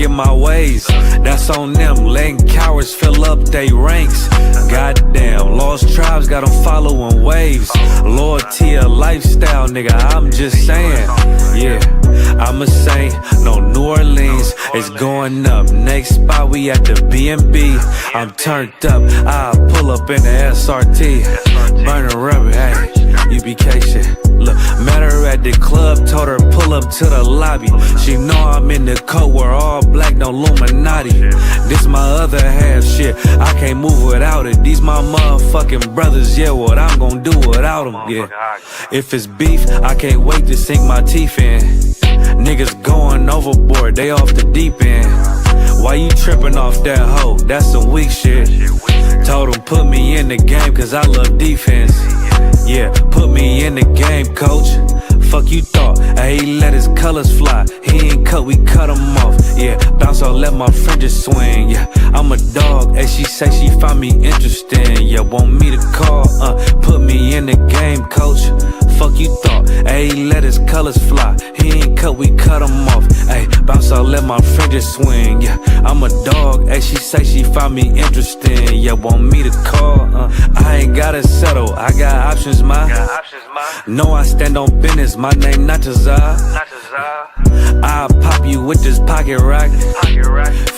stuck in my ways. That's on them, letting cowards fill up they ranks. Goddamn, lost tribes got them following waves. Loyalty a lifestyle, nigga, I'm just saying. Yeah, I'm a saint, no New Orleans, it's going up. Next spot, we at the B&B. I'm turned up, I'll pull up in the SRT. Burning rubber, hey, UPK shit. Look, met her at the club, told her pull up to the lobby. She know I'm in the coat, we're all black, no Illuminati. This my other half, shit, I can't move without it. These my motherfucking brothers, yeah, what I'm gonna do without them, yeah. If it's beef, I can't wait to sink my teeth in. Niggas going overboard, they off the deep end. Why you tripping off that hoe? That's some weak shit. Told him put me in the game cause I love defense. Yeah, put me in the game, coach. Fuck you thought, he let his colors fly. He ain't cut, we cut him off. Yeah, bounce on, let my fringes swing. Yeah, I'm a dog, and she say she find me interesting. Yeah, want me to call, put me in the game, coach. Fuck you thought, he let his colors fly. He ain't cut, we cut him off. Ay, bounce on, let my fringes swing. Yeah, I'm a dog, and she say she find me interesting. Yeah, want me to call, I ain't gotta settle, I got options, ma. No, I stand on business, my name not Tazar. I'll pop you with this pocket rock.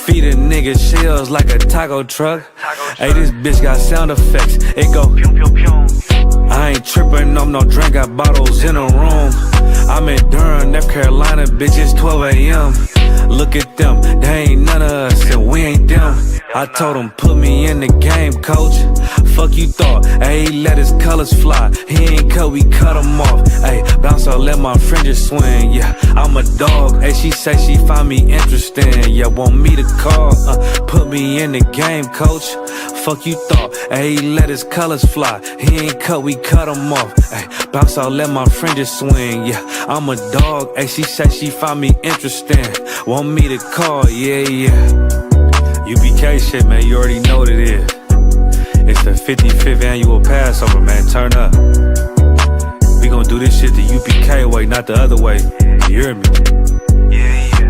Feed a nigga shells like a taco truck. Hey, this bitch got sound effects, it go I ain't trippin', I'm no drink, got bottles in the room. I'm in Durham, North Carolina, bitch, it's 12 a.m. Look at them, they ain't none of us, and we ain't them. I told him, put me in the game, coach. Fuck you thought, he let his colors fly. He ain't cut, we cut him off. Ay, bounce on, let my fringes swing. Yeah, I'm a dog, hey, she say she find me interesting. Yeah, want me to call, put me in the game, coach. Fuck you thought, he let his colors fly. He ain't cut, we cut him off. Ay, bounce on, let my fringes swing. Yeah, I'm a dog, hey, she say she find me interesting. Want me to call, yeah, yeah. UPK shit, man, you already know what it is. It's the 55th annual Passover, man, turn up. We gon' do this shit the UPK way, not the other way. You hear me? Yeah, yeah.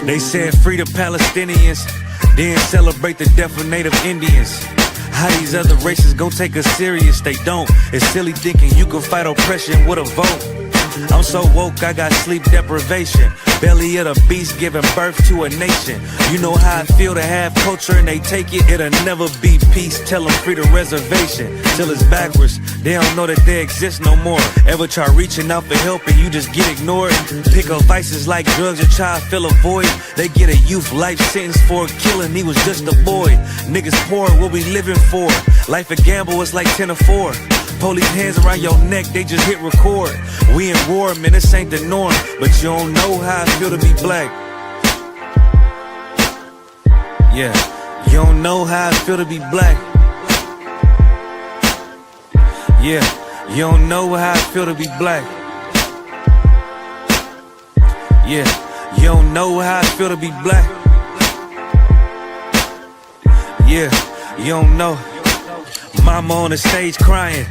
They said free the Palestinians, then celebrate the death of native Indians. How these other races gon' take us serious? They don't. It's silly thinking you can fight oppression with a vote. I'm so woke, I got sleep deprivation. Belly of the beast giving birth to a nation. You know how I feel to have culture and they take it. It'll never be peace, tell them free the reservation. Till it's backwards, they don't know that they exist no more. Ever try reaching out for help and you just get ignored? Pick up vices like drugs and try to fill a void. They get a youth life sentence for a killing, he was just a boy. Niggas poor, what we living for? Life a gamble, it's like 10 or 4. Police hands around your neck, they just hit record. We in war, man, this ain't the norm. But you don't know how I feel to be black. Yeah, you don't know how I feel to be black. Yeah, you don't know how I feel to be black. Yeah, you don't know how I feel to be black. Yeah, you don't know. Mama on the stage crying.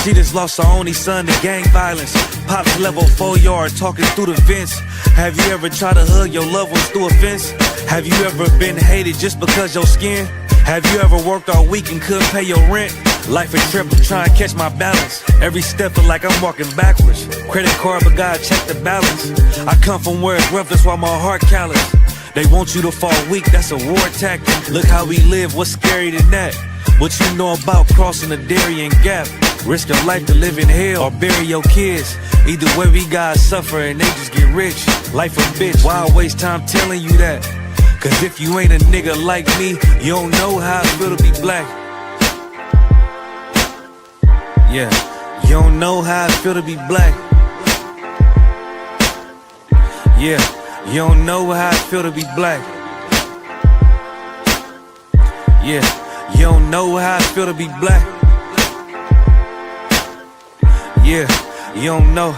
She just lost her only son to gang violence. Pops level 4 yard talking through the vents. Have you ever tried to hug your loved ones through a fence? Have you ever been hated just because your skin? Have you ever worked all week and couldn't pay your rent? Life a trip, I'm trying to catch my balance. Every step feel like I'm walking backwards. Credit card, but God check the balance. I come from where it's rough, that's why my heart callous. They want you to fall weak, that's a war tactic. Look how we live, what's scary than that? What you know about crossing the Darien Gap? Risk your life to live in hell or bury your kids. Either way we gotta suffer and they just get rich. Life a bitch, why I waste time telling you that? Cause if you ain't a nigga like me, you don't know how I feel to be black. Yeah, you don't know how I feel to be black. Yeah, you don't know how I feel to be black. Yeah, you don't know how I feel to be black. Yeah, you don't know.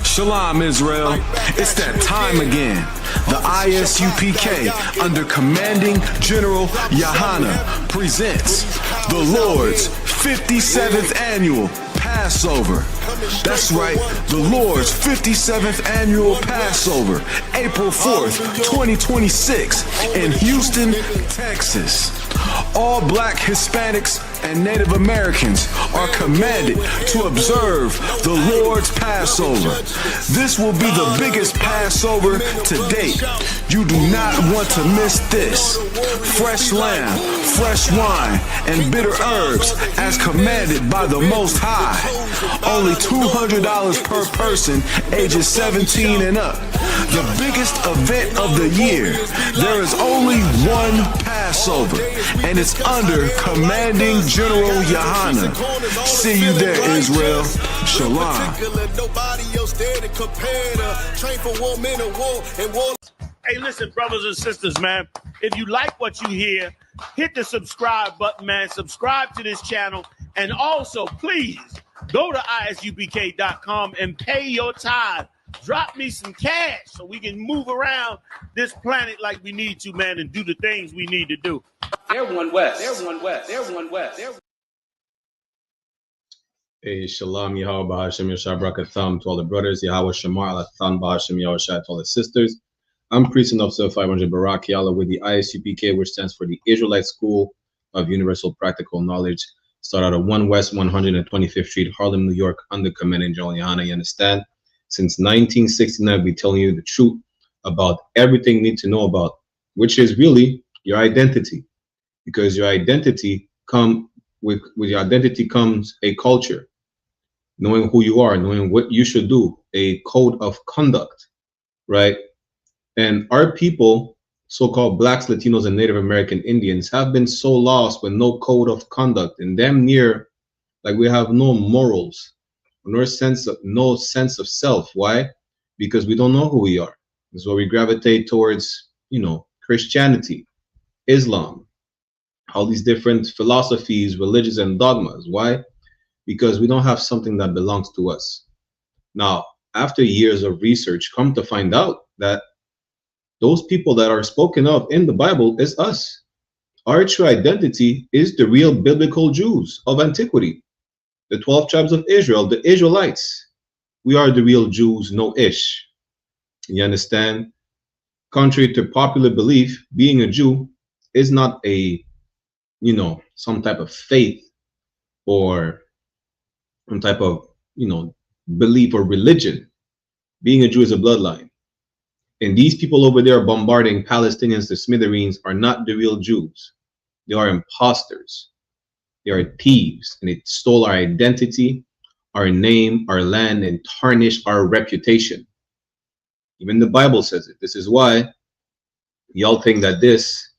Shalom, Israel. It's that time again. The I.S.U.P.K. under Commanding General YAHANNA presents the Lord's 57th Annual Passover. That's right, the Lord's 57th Annual Passover, April 4th, 2026 in Houston, Texas. All black, Hispanics, and Native Americans are commanded to observe the Lord's Passover. This will be the biggest Passover to date. You do not want to miss this. Fresh lamb, fresh wine, and bitter herbs as commanded by the Most High. Only $200 per person, ages 17 and up. The biggest event of the year. There is only one Passover, and it's under Commanding General YAHANNA. See you there, Israel. Shalom. Hey, listen, brothers and sisters, man. If you like what you hear, hit the subscribe button, man. Subscribe to this channel. And also, please, go to isupk.com and pay your tithe. Drop me some cash so we can move around this planet like we need to, man, and do the things we need to do. Everyone west. Everyone west. Everyone west. Hey, Shalom, Yahweh Bahashem Yashar Brakatham to all the brothers, Yahweh Shamar Alathan Bahashem Yahushai to all the sisters. I'm Priest and Officer 500 Barak Yalla with the I.S.U.P.K, which stands for the Israelite School of Universal Practical Knowledge. Start out at 1 West 125th Street, Harlem, New York, under Commanding General YAHANNA. You understand? Since 1969, we're telling you the truth about everything you need to know about, which is really your identity. Because your identity with your identity comes a culture, knowing who you are, knowing what you should do, a code of conduct, right? And our people, so-called blacks, Latinos, and Native American Indians, have been so lost with no code of conduct and damn near like we have no morals, no sense of self. Why? Because we don't know who we are. That's why we gravitate towards, Christianity, Islam, all these different philosophies, religions, and dogmas. Why? Because we don't have something that belongs to us. Now, after years of research, come to find out that those people that are spoken of in the Bible is us. Our true identity is the real biblical Jews of antiquity, the 12 tribes of Israel, the Israelites. We are the real Jews, no ish. You understand? Contrary to popular belief, being a Jew is not a, some type of faith or some type of, belief or religion. Being a Jew is a bloodline. And these people over there bombarding Palestinians to smithereens are not the real Jews. They are imposters. They are thieves, and they stole our identity, our name, our land, and tarnished our reputation. Even the Bible says it. This is why y'all think that this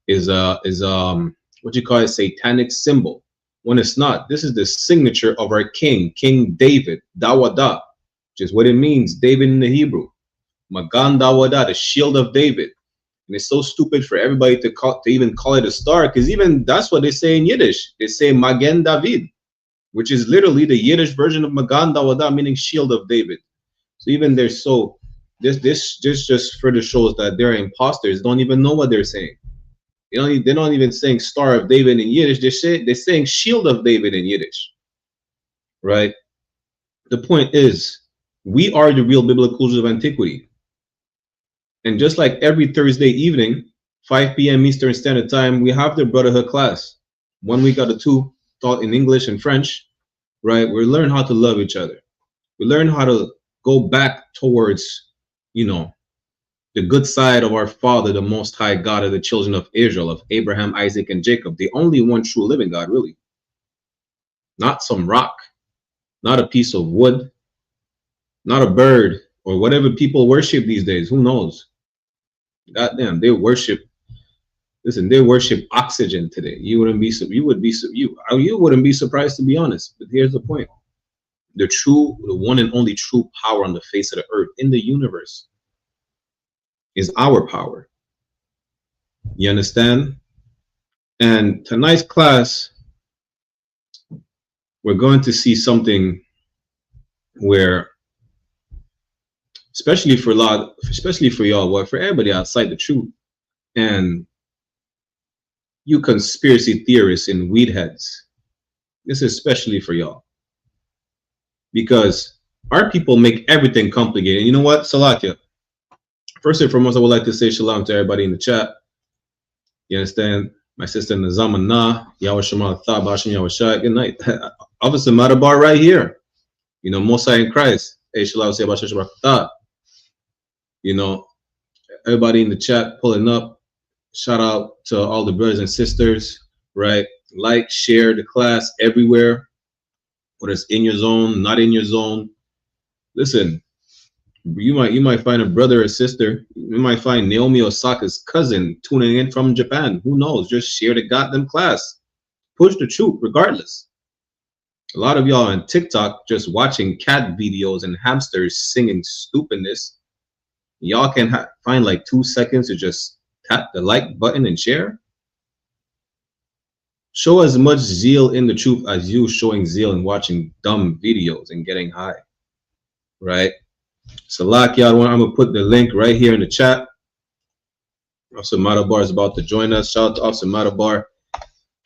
is what you call a satanic symbol, when it's not. This is the signature of our king, King David, Dawada, which is what it means, David in the Hebrew. Magan Dawada, the shield of David. And it's so stupid for everybody to even call it a star, because even that's what they say in Yiddish. They say Magen David, which is literally the Yiddish version of Magan Dawada, meaning shield of David. So even they're so, this just further shows that they're imposters. Don't even know what they're saying. They're not even saying Star of David in Yiddish. They're saying Shield of David in Yiddish, right? The point is, we are the real biblical Jews of antiquity. And just like every Thursday evening, 5 p.m. Eastern Standard Time, we have the Brotherhood class. 1 week out of 2, taught in English and French, right? We learn how to love each other. We learn how to go back towards, the good side of our Father, the Most High God of the children of Israel, of Abraham, Isaac, and Jacob, the only one true living God, really. Not some rock, not a piece of wood, not a bird, or whatever people worship these days. Who knows? Goddamn, they worship oxygen today. You wouldn't be surprised, to be honest. But here's the point. The one and only true power on the face of the earth in the universe is our power. You understand? And tonight's class we're going to see something where, especially for y'all, well, for everybody outside the truth, and you conspiracy theorists and weed heads, this is especially for y'all, because our people make everything complicated. And you know what, Salakia? First and foremost, I would like to say shalom to everybody in the chat. You understand? My sister Nazama Na, Yahweh Shema Thab, Hashem Yahweh Shai. Good night. Officer Matabar right here. You know, Mosai in Christ. Hey, shalom, say Hashem Shema Thab. You know, everybody in the chat pulling up. Shout out to all the brothers and sisters, right? Like, share the class everywhere, whether it's in your zone, not in your zone. Listen, you might find a brother or sister. You might find Naomi Osaka's cousin tuning in from Japan. Who knows? Just share the goddamn class. Push the truth, regardless. A lot of y'all on TikTok just watching cat videos and hamsters singing stupidness. Y'all can find like 2 seconds to just tap the like button and share. Show as much zeal in the truth as you showing zeal in watching dumb videos and getting high, right? Salakia, I'm gonna put the link right here in the chat. Officer Matabar is about to join us. Shout out to Officer Matabar,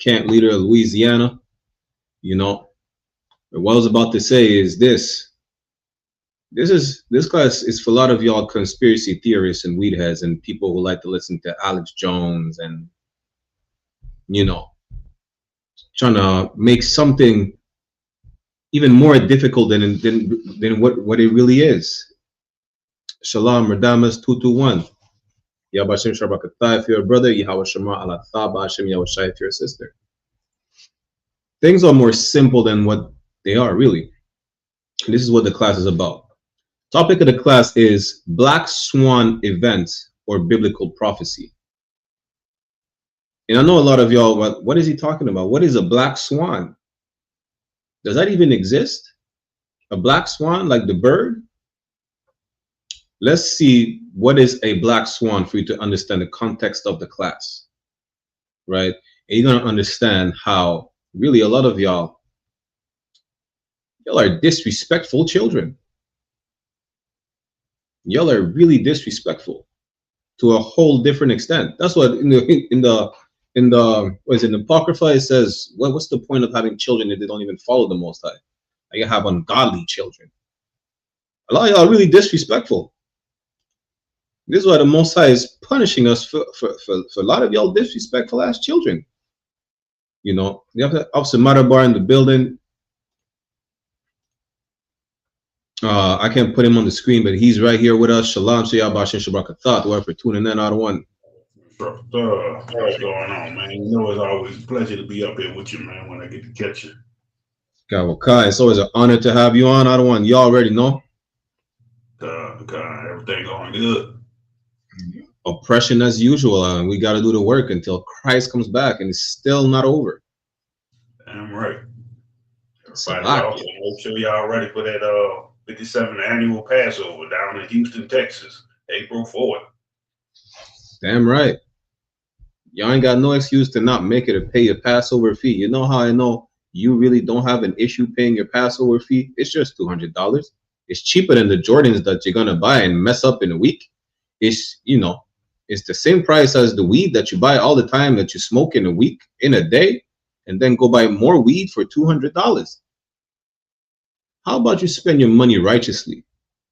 camp leader of Louisiana. You know, what I was about to say is this class is for a lot of y'all conspiracy theorists and weed heads and people who like to listen to Alex Jones and, you know, trying to make something even more difficult than what it really is. Shalom, Radamas 221. Yabashim Shabakatah if you're a brother, Yahweh Shema Allah Thaba Hashem Yahweh Shai if you're a sister. Things are more simple than what they are, really. And this is what the class is about. Topic of the class is Black Swan events or biblical prophecy. And I know a lot of y'all, what is he talking about? What is a black swan? Does that even exist? A black swan, like the bird? Let's see what is a black swan for you to understand the context of the class, right? And you're gonna understand how really a lot of y'all are disrespectful children. Y'all are really disrespectful to a whole different extent. That's what in the Apocrypha it says, what's the point of having children if they don't even follow the Most High? You have ungodly children. A lot of y'all are really disrespectful. This is why the Most High is punishing us for a lot of y'all disrespectful ass children. You know, you have Officer Matabar in the building. I can't put him on the screen, but he's right here with us. Shalom, Shayab Bashin Shabrakathat. Whoever tuning in out of one. What's going on, man? You know, it's always a pleasure to be up here with you, man, when I get to catch you. Kai, it's always an honor to have you on. I don't want y'all already know. Everything going good. Oppression as usual, and we got to do the work until Christ comes back, and it's still not over. Damn right. Everybody, make sure y'all ready for that 57th annual Passover down in Houston, Texas, April 4th. Damn right. Y'all ain't got no excuse to not make it or pay your Passover fee. You know how I know you really don't have an issue paying your Passover fee? It's just $200. It's cheaper than the Jordans that you're gonna buy and mess up in a week. It's, you know, it's the same price as the weed that you buy all the time that you smoke in a week, in a day, and then go buy more weed for $200. How about you spend your money righteously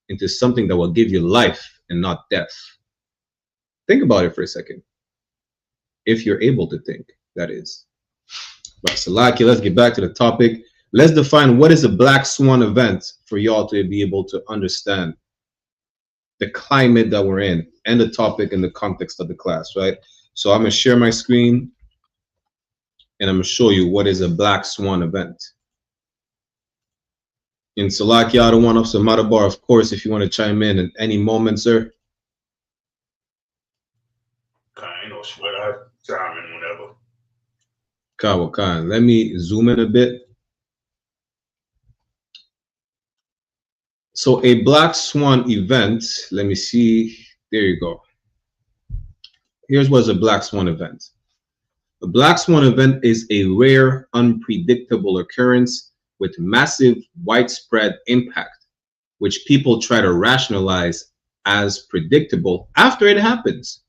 into something that will give you life and not death? Think about it for a second. If you're able to think, that is. But Salaki, let's get back to the topic. Let's define what is a black swan event for y'all to be able to understand the climate that we're in and the topic and the context of the class, right? So I'm gonna share my screen and I'm gonna show you what is a black swan event. In Salaki, I don't want Officer Matabar, of course, if you want to chime in at any moment, sir. Ain't no sweat. I chime in whenever. Kawakan. Let me zoom in a bit. So a black swan event, let me see. There you go. Here's what's a black swan event. A black swan event is a rare, unpredictable occurrence with massive widespread impact, which people try to rationalize as predictable after it happens.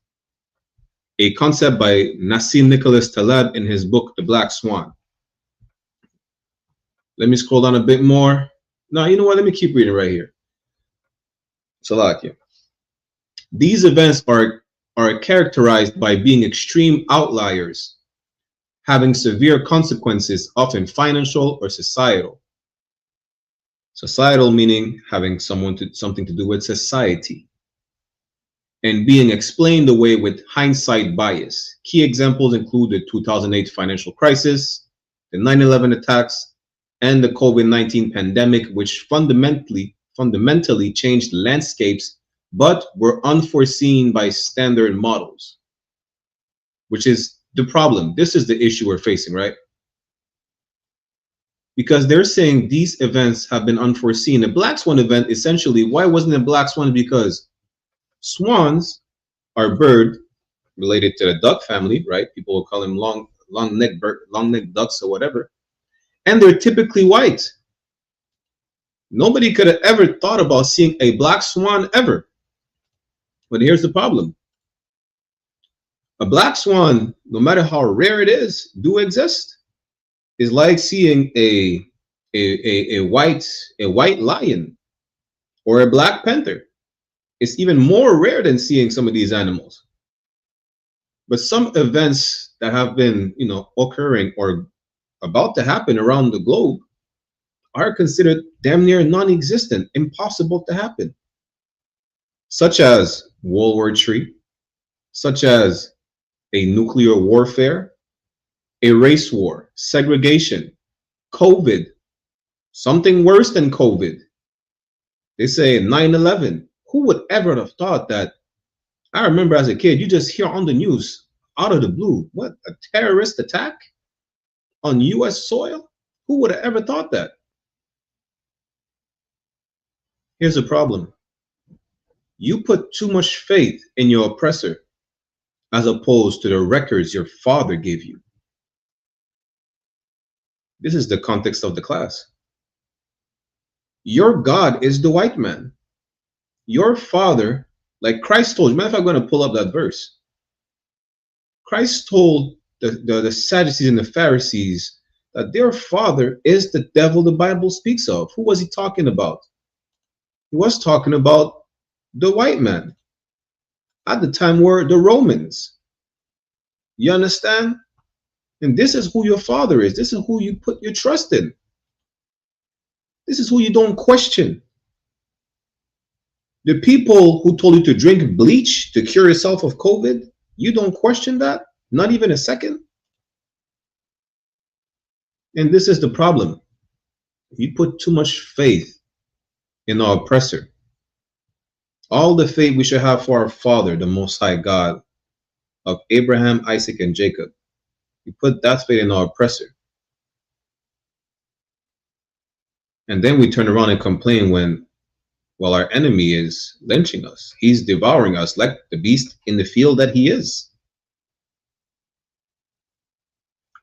A concept by Nassim Nicholas Taleb in his book, The Black Swan. Let me scroll down a bit more. No, you know what? Let me keep reading right here. Salakia. These events are characterized by being extreme outliers, having severe consequences, often financial or societal. Societal meaning having something to do with society, and being explained away with hindsight bias. Key examples include the 2008 financial crisis, the 9/11 attacks, and the COVID-19 pandemic, which fundamentally changed landscapes, but were unforeseen by standard models, which is the problem. This is the issue we're facing, right? Because they're saying these events have been unforeseen. The Black Swan event, essentially, why wasn't it Black Swan? Because swans are bird related to the duck family, right? People will call them long-necked ducks or whatever. And they're typically white. Nobody could have ever thought about seeing a black swan ever. But here's the problem. A black swan, no matter how rare it is, do exist. It's like seeing a white lion or a black panther. It's even more rare than seeing some of these animals. But some events that have been, occurring or about to happen around the globe are considered damn near non-existent, impossible to happen, such as World War III, such as a nuclear warfare, a race war, segregation, COVID, something worse than COVID. They say 9/11. Who would ever have thought that? I remember as a kid, you just hear on the news out of the blue, what, a terrorist attack on US soil? Who would have ever thought that? Here's the problem. You put too much faith in your oppressor as opposed to the records your father gave you. This is the context of the class. Your God is the white man. Your father, like Christ told you, matter of fact, I'm going to pull up that verse. Christ told the Sadducees and the Pharisees that their father is the devil the Bible speaks of. Who was he talking about? He was talking about the white man. At the time were the Romans. You understand? And this is who your father is. This is who you put your trust in. This is who you don't question. The people who told you to drink bleach to cure yourself of COVID, you don't question that? Not even a second? And this is the problem. You put too much faith in our oppressor. All the faith we should have for our Father, the Most High God of Abraham, Isaac, and Jacob. We put that faith in our oppressor. And then we turn around and complain when, well, our enemy is lynching us. He's devouring us like the beast in the field that he is.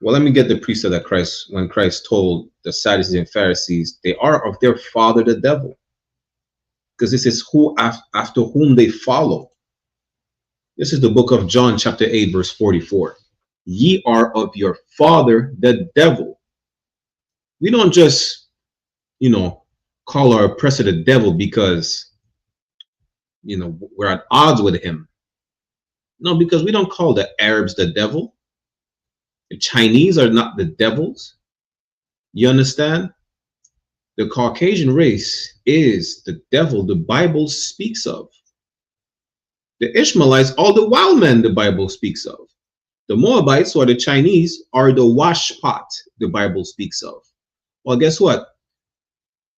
Well, let me get the precept that when Christ told the Sadducees and Pharisees, they are of their father, the devil. Because this is who after whom they follow. This is the book of John, chapter 8, verse 44. Ye are of your father, the devil. We don't just, call our oppressor the devil because, we're at odds with him. No, because we don't call the Arabs the devil. The Chinese are not the devils. You understand? The Caucasian race is the devil the Bible speaks of. The Ishmaelites are the wild men the Bible speaks of. The Moabites or the Chinese are the washpot the Bible speaks of. Well, guess what?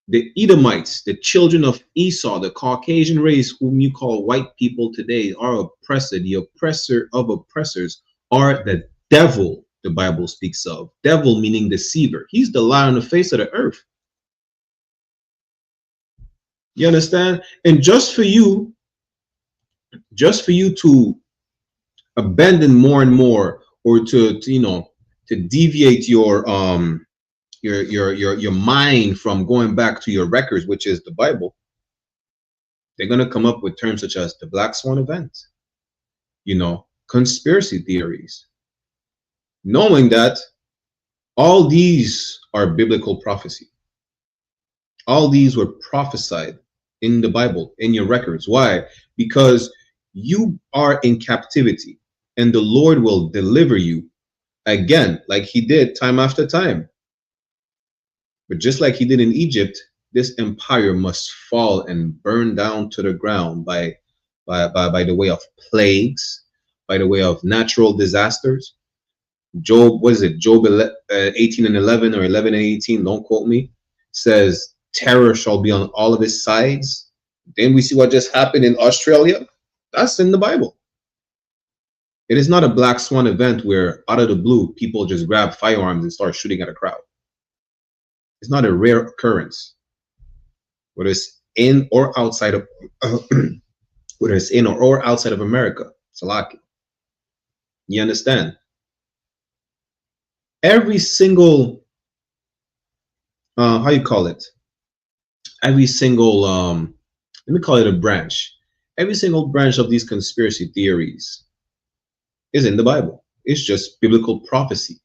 The Edomites, the children of Esau, the Caucasian race, whom you call white people today, are oppressor. The oppressor of oppressors are the devil the Bible speaks of. Devil meaning deceiver. He's the lie on the face of the earth. You understand? And just for you to abandon more and more, or to deviate your your mind from going back to your records, which is the Bible, they're gonna come up with terms such as the Black Swan event, conspiracy theories, knowing that all these are biblical prophecy. All these were prophesied in the Bible, in your records. Why? Because you are in captivity and the Lord will deliver you again, like he did time after time. But just like he did in Egypt, this empire must fall and burn down to the ground by the way of plagues, by the way of natural disasters. Job, what is it? Job 18 and 11 or 11 and 18, don't quote me, says terror shall be on all of his sides. Then we see what just happened in Australia. That's in the Bible. It is not a black swan event where out of the blue people just grab firearms and start shooting at a crowd. It's not a rare occurrence. Whether it's in or outside of whether it's in or outside of America. Salaki. You understand? Every single how you call it? Every single let me call it a branch. Every single branch of these conspiracy theories is in the Bible. It's just biblical prophecy.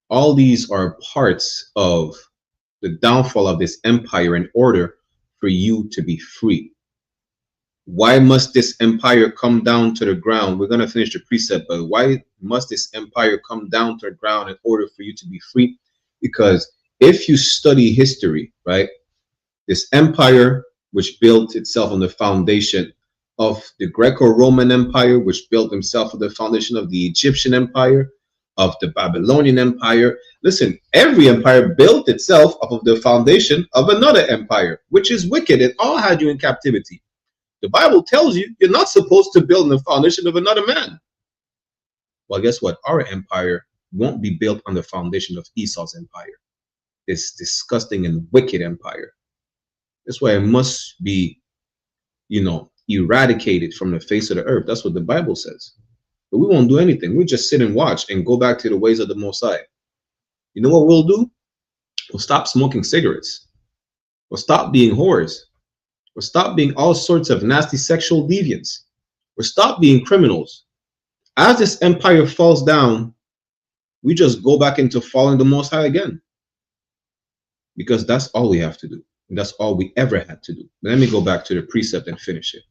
All these are parts of the downfall of this empire in order for you to be free. Why must this empire come down to the ground? We're going to finish the precept, but why must this empire come down to the ground in order for you to be free? Because if you study history, right, this empire, which built itself on the foundation of the Greco-Roman Empire, which built himself on the foundation of the Egyptian Empire, of the Babylonian Empire. Listen, every empire built itself off of the foundation of another empire, which is wicked. It all had you in captivity. The Bible tells you you're not supposed to build on the foundation of another man. Well, guess what? Our empire won't be built on the foundation of Esau's empire. This disgusting and wicked empire. That's why it must be, eradicated from the face of the earth. That's what the Bible says. But we won't do anything. We'll just sit and watch and go back to the ways of the Most High. You know what we'll do? We'll stop smoking cigarettes. We'll stop being whores. We'll stop being all sorts of nasty sexual deviants. We'll stop being criminals. As this empire falls down, we just go back into following the Most High again. Because that's all we have to do. And that's all we ever had to do. But let me go back to the precept and finish it.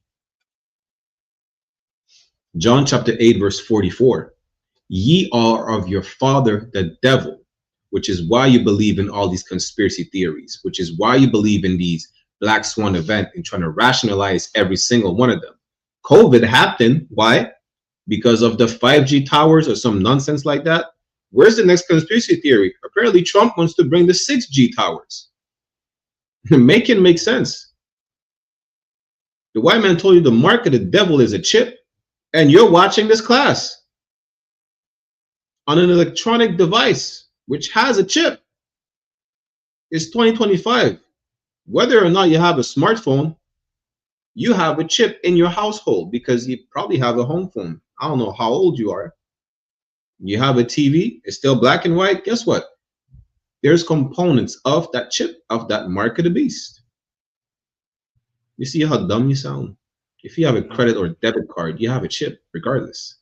John chapter 8, verse 44. Ye are of your father, the devil, which is why you believe in all these conspiracy theories, which is why you believe in these black swan event and trying to rationalize every single one of them. COVID happened. Why? Because of the 5G towers or some nonsense like that. Where's the next conspiracy theory? Apparently Trump wants to bring the 6G towers. Make it make sense. The white man told you the mark of the devil is a chip. And you're watching this class on an electronic device, which has a chip. It's 2025. Whether or not you have a smartphone, you have a chip in your household because you probably have a home phone. I don't know how old you are. You have a TV, it's still black and white. Guess what? There's components of that chip, of that mark of the beast. You see how dumb you sound? If you have a credit or debit card, you have a chip regardless.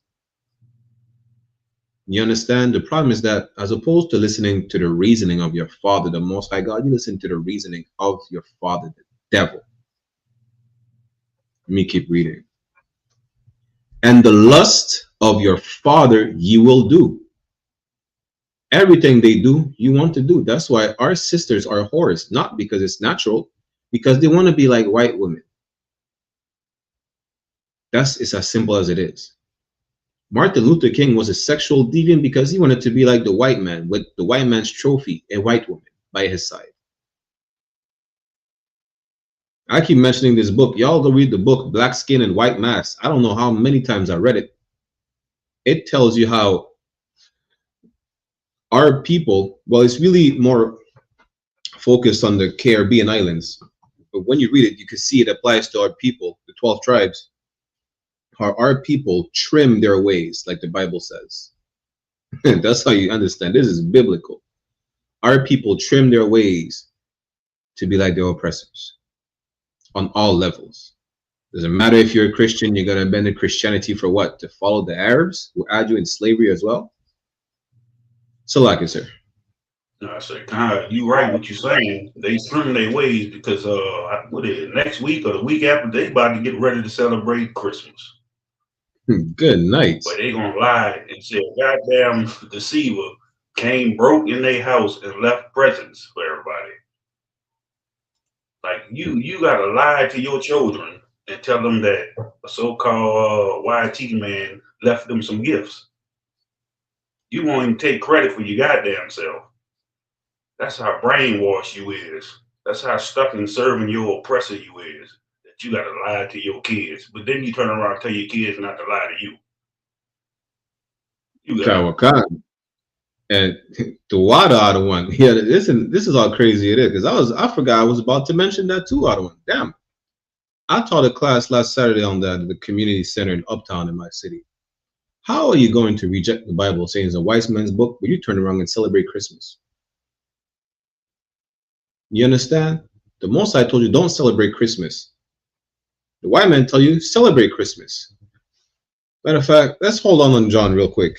You understand? The problem is that as opposed to listening to the reasoning of your father, the Most High God, you listen to the reasoning of your father, the devil. Let me keep reading. And the lust of your father you will do. Everything they do, you want to do. That's why our sisters are whores, not because it's natural, because they want to be like white women. It's as simple as it is. Martin Luther King was a sexual deviant because he wanted to be like the white man, with the white man's trophy, a white woman by his side. I keep mentioning this book. Y'all go read the book, Black Skin and White Mask. I don't know how many times I read it. It tells you how our people, well, it's really more focused on the Caribbean islands. But when you read it, you can see it applies to our people, the 12 tribes. How our people trim their ways, like the Bible says. That's how you understand. This is biblical. our people trim their ways to be like their oppressors on all levels. Doesn't matter if you're a Christian, you're going to bend to Christianity for what? To follow the Arabs who had you in slavery as well? So like it, sir. No, I say, God, you right what you're saying. They trim their ways because next week or the week after they about to get ready to celebrate Christmas. Good night. But they gonna lie and say a goddamn deceiver came broke in their house and left presents for everybody. Like you gotta lie to your children and tell them that a so-called YT man left them some gifts. You won't even take credit for your goddamn self. That's how brainwashed you is. That's how stuck in serving your oppressor you is. That you gotta lie to your kids. But then you turn around and tell your kids not to lie to you. And the water other one. Yeah, this is how crazy it is. Because I forgot I was about to mention that too, other one. Damn. I taught a class last Saturday on the community center in Uptown in my city. How are you going to reject the Bible saying it's a wise man's book, but you turn around and celebrate Christmas? You understand? The Most High told you don't celebrate Christmas. The white man tell you celebrate Christmas. Matter of fact, let's hold on John real quick.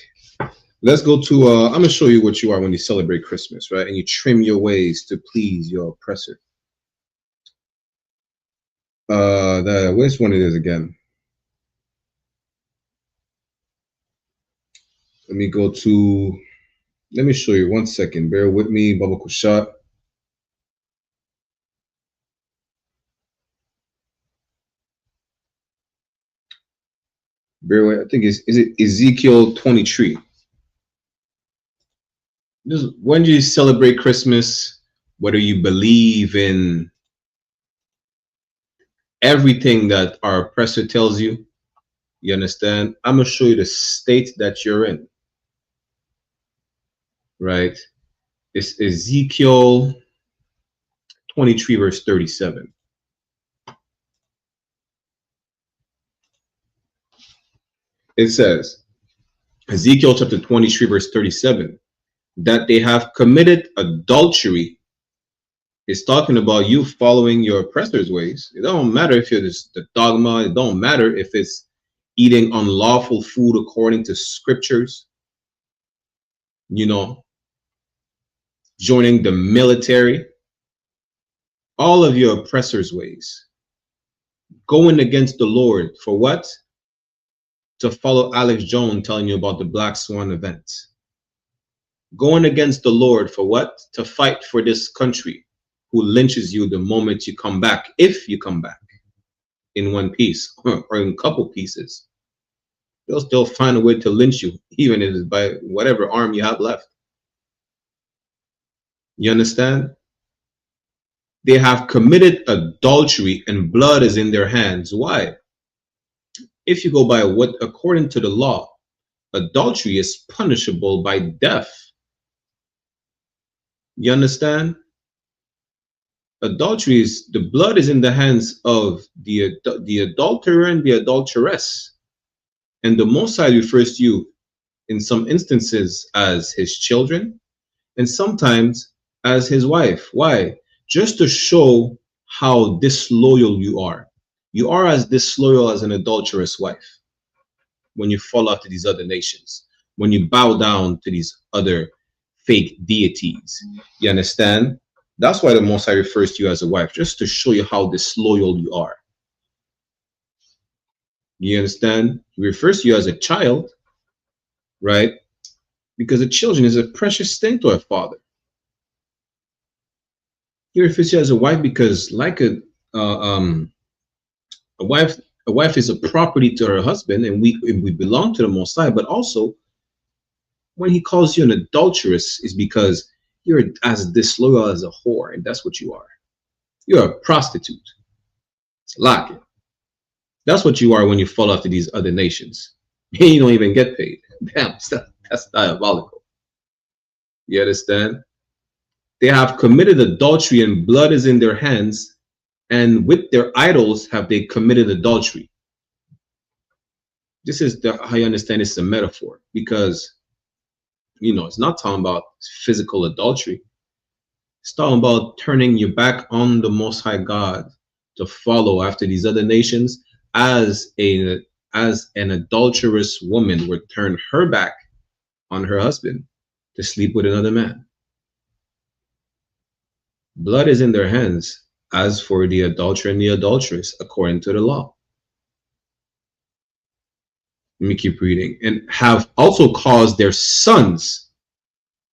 Let's go to I'm gonna show you what you are when you celebrate Christmas, right? And you trim your ways to please your oppressor. Which one it is again? Let me show you 1 second. Bear with me, Baba Kushat. Bear with, I think is it Ezekiel 23. When do you celebrate Christmas, whether you believe in everything that our oppressor tells you, you understand? I'm going to show you the state that you're in, right? It's Ezekiel 23, verse 37. It says, Ezekiel chapter 23, verse 37, that they have committed adultery. It's talking about you following your oppressor's ways. It don't matter if you're the dogma. It don't matter if it's eating unlawful food according to scriptures. You know, joining the military. All of your oppressor's ways. Going against the Lord for what? To follow Alex Jones telling you about the Black Swan event. Going against the Lord for what? To fight for this country who lynches you the moment you come back, if you come back in one piece or in a couple pieces. They'll still find a way to lynch you, even if it's by whatever arm you have left. You understand? They have committed adultery and blood is in their hands. Why? If you go by what, according to the law, adultery is punishable by death. You understand? Adultery is, the blood is in the hands of the adulterer and the adulteress. And the Most High refers to you in some instances as his children and sometimes as his wife. Why? Just to show how disloyal you are. You are as disloyal as an adulterous wife when you fall after these other nations, when you bow down to these other fake deities. You understand? That's why the Most High refers to you as a wife, just to show you how disloyal you are. You understand? He refers to you as a child, right? Because the children is a precious thing to a father. He refers to you as a wife because, like a wife is a property to her husband, and we belong to the Most High. But also, when he calls you an adulteress, is because you're as disloyal as a whore, and that's what you are. You're a prostitute. It's like it. That's what you are when you fall after these other nations. You don't even get paid. Damn, that's diabolical. You understand? They have committed adultery and blood is in their hands, and with their idols have they committed adultery. This is how you understand it's a metaphor, because, you know, it's not talking about physical adultery. It's talking about turning your back on the Most High God to follow after these other nations, as an adulterous woman would turn her back on her husband to sleep with another man. Blood is in their hands as for the adulterer and the adulteress, according to the law. Let me keep reading. And have also caused their sons,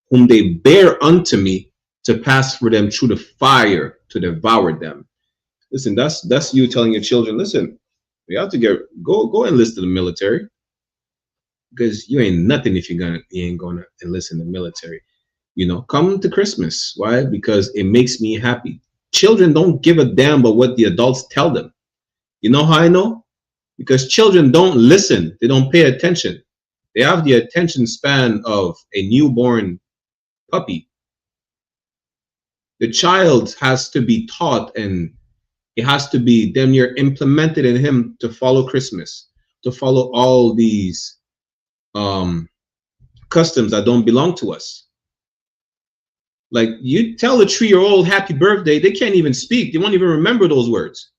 whom they bear unto me, to pass for them through the fire to devour them. Listen, that's you telling your children, listen, you have to go enlist in the military, because you ain't nothing if you ain't gonna enlist in the military. You know, come to Christmas. Why? Because it makes me happy. Children don't give a damn about what the adults tell them. You know how I know? Because children don't listen. They don't pay attention. They have the attention span of a newborn puppy. The child has to be taught, and it has to be damn near implemented in him to follow Christmas, to follow all these customs that don't belong to us. Like, you tell a 3-year-old happy birthday, they can't even speak. They won't even remember those words.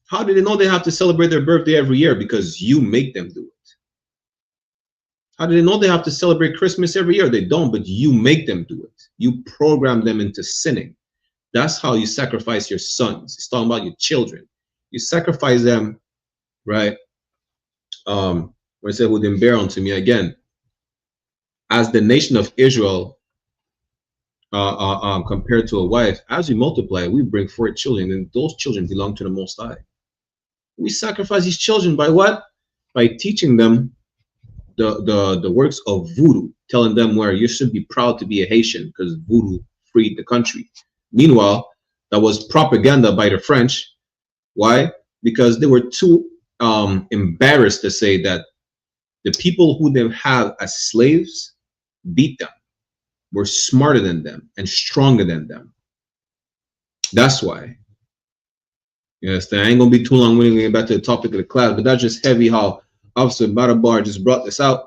How do they know they have to celebrate their birthday every year? Because you make them do it. How do they know they have to celebrate Christmas every year? They don't, but you make them do it. You program them into sinning. That's how you sacrifice your sons. It's talking about your children. You sacrifice them, right? When I say who didn't bear unto me, again, as the nation of Israel, compared to a wife, as we multiply, we bring forth children, and those children belong to the Most High. We sacrifice these children by what? By teaching them the works of voodoo, telling them where you should be proud to be a Haitian because voodoo freed the country. Meanwhile, that was propaganda by the French. Why? Because they were too embarrassed to say that the people who they have as slaves beat them, were smarter than them and stronger than them. That's why. Yes, I ain't gonna be too long when we get back to the topic of the class, but that's just heavy how Officer Badabar just brought this out.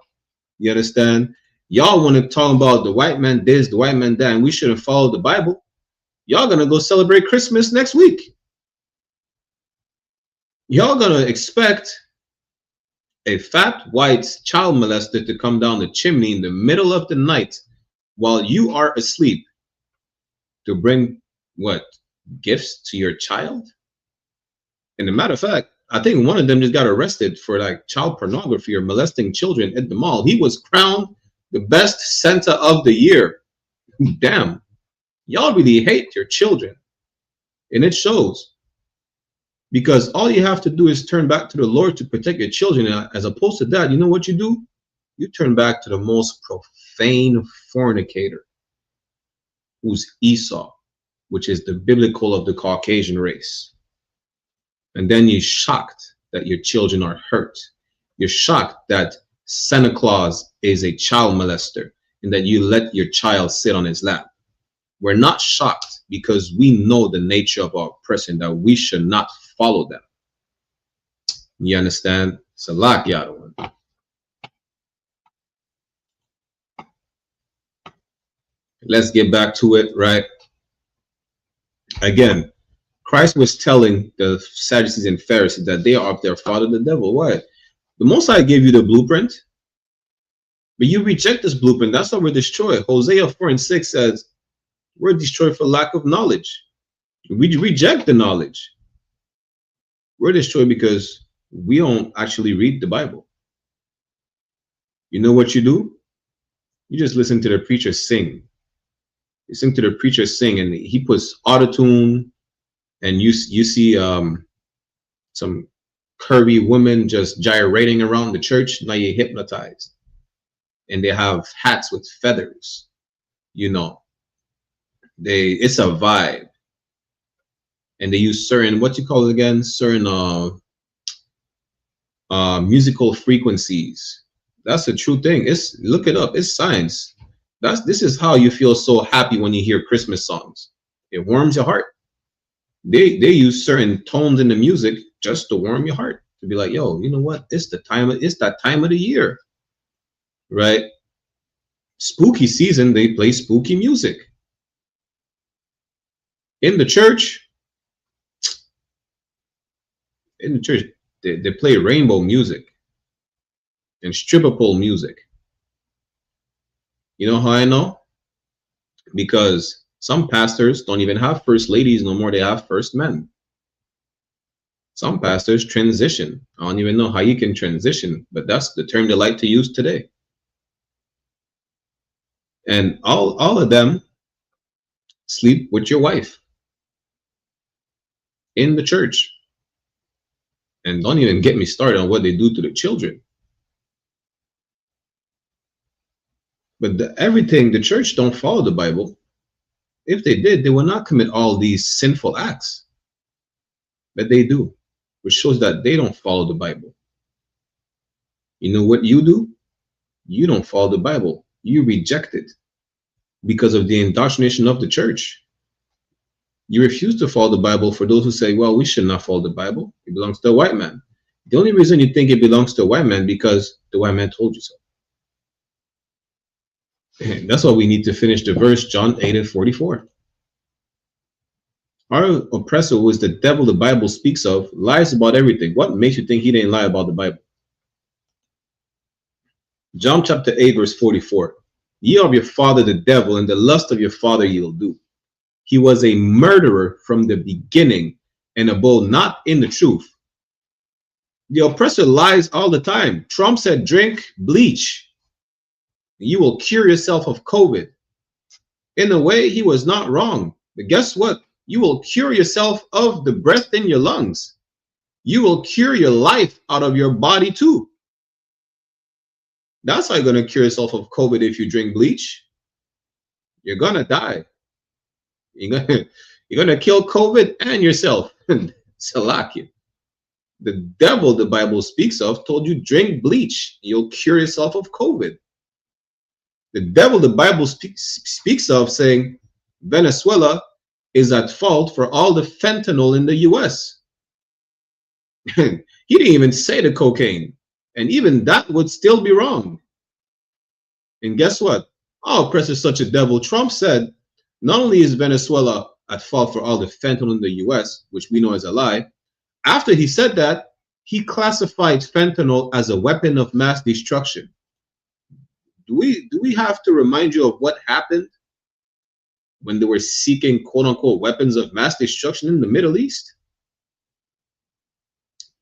You understand? Y'all want to talk about the white man this, the white man that, and we shouldn't follow the Bible. Y'all gonna go celebrate Christmas next week. Y'all gonna expect a fat white child molester to come down the chimney in the middle of the night while you are asleep to bring what? Gifts to your child? And a matter of fact, I think one of them just got arrested for like child pornography or molesting children at the mall. He was crowned the best Santa of the year. Damn, y'all really hate your children, and it shows. Because all you have to do is turn back to the Lord to protect your children. As opposed to that, you know what you do? You turn back to the most profane fornicator, who's Esau, which is the biblical of the Caucasian race. And then you're shocked that your children are hurt. You're shocked that Santa Claus is a child molester and that you let your child sit on his lap. We're not shocked because we know the nature of our person, that we should not follow them. You understand? Salak Yadawan. Let's get back to it, right? Again, Christ was telling the Sadducees and Pharisees that they are of their father, the devil. Why? The Most High gave you the blueprint, but you reject this blueprint. That's why we're destroyed. Hosea 4:6 says, we're destroyed for lack of knowledge. We reject the knowledge. We're destroyed because we don't actually read the Bible. You know what you do? You just listen to the preacher sing. You listen to the preacher sing, and he puts autotune, and you see some curvy women just gyrating around the church. Now you're hypnotized, and they have hats with feathers. You know, it's a vibe, and they use certain, what you call it again, certain musical frequencies. That's a true thing. Look it up. It's science. This is how you feel so happy when you hear Christmas songs. It warms your heart. They use certain tones in the music just to warm your heart, to be like, yo, you know what? It's that time of the year, right? Spooky season, they play spooky music. In the church, they play rainbow music and stripper pole music. You know how I know? Because some pastors don't even have first ladies no more. They have first men. Some pastors transition. I don't even know how you can transition, but that's the term they like to use today. And all of them sleep with your wife in the church. And don't even get me started on what they do to the children. But everything, the church don't follow the Bible. If they did, they would not commit all these sinful acts. But they do, which shows that they don't follow the Bible. You know what you do? You don't follow the Bible. You reject it because of the indoctrination of the church. You refuse to follow the Bible for those who say, well, we should not follow the Bible. It belongs to a white man. The only reason you think it belongs to a white man because the white man told you so. That's why we need to finish the verse, John 8:44. Our oppressor, who is the devil the Bible speaks of, lies about everything. What makes you think he didn't lie about the Bible? John chapter 8, verse 44. Ye are of your father the devil, and the lust of your father you'll do. He was a murderer from the beginning, and abode not in the truth. The oppressor lies all the time. Trump said, drink bleach. You will cure yourself of COVID. In a way, he was not wrong. But guess what? You will cure yourself of the breath in your lungs. You will cure your life out of your body too. That's how you're going to cure yourself of COVID if you drink bleach. You're going to die. You're going to kill COVID and yourself. Salakia. The devil the Bible speaks of told you drink bleach. You'll cure yourself of COVID. The devil the Bible speaks of saying Venezuela is at fault for all the fentanyl in the US. He didn't even say the cocaine. And even that would still be wrong. And guess what? Our oppressor is such a devil. Trump said, not only is Venezuela at fault for all the fentanyl in the US, which we know is a lie, after he said that, he classified fentanyl as a weapon of mass destruction. Do we have to remind you of what happened when they were seeking quote-unquote weapons of mass destruction in the Middle East?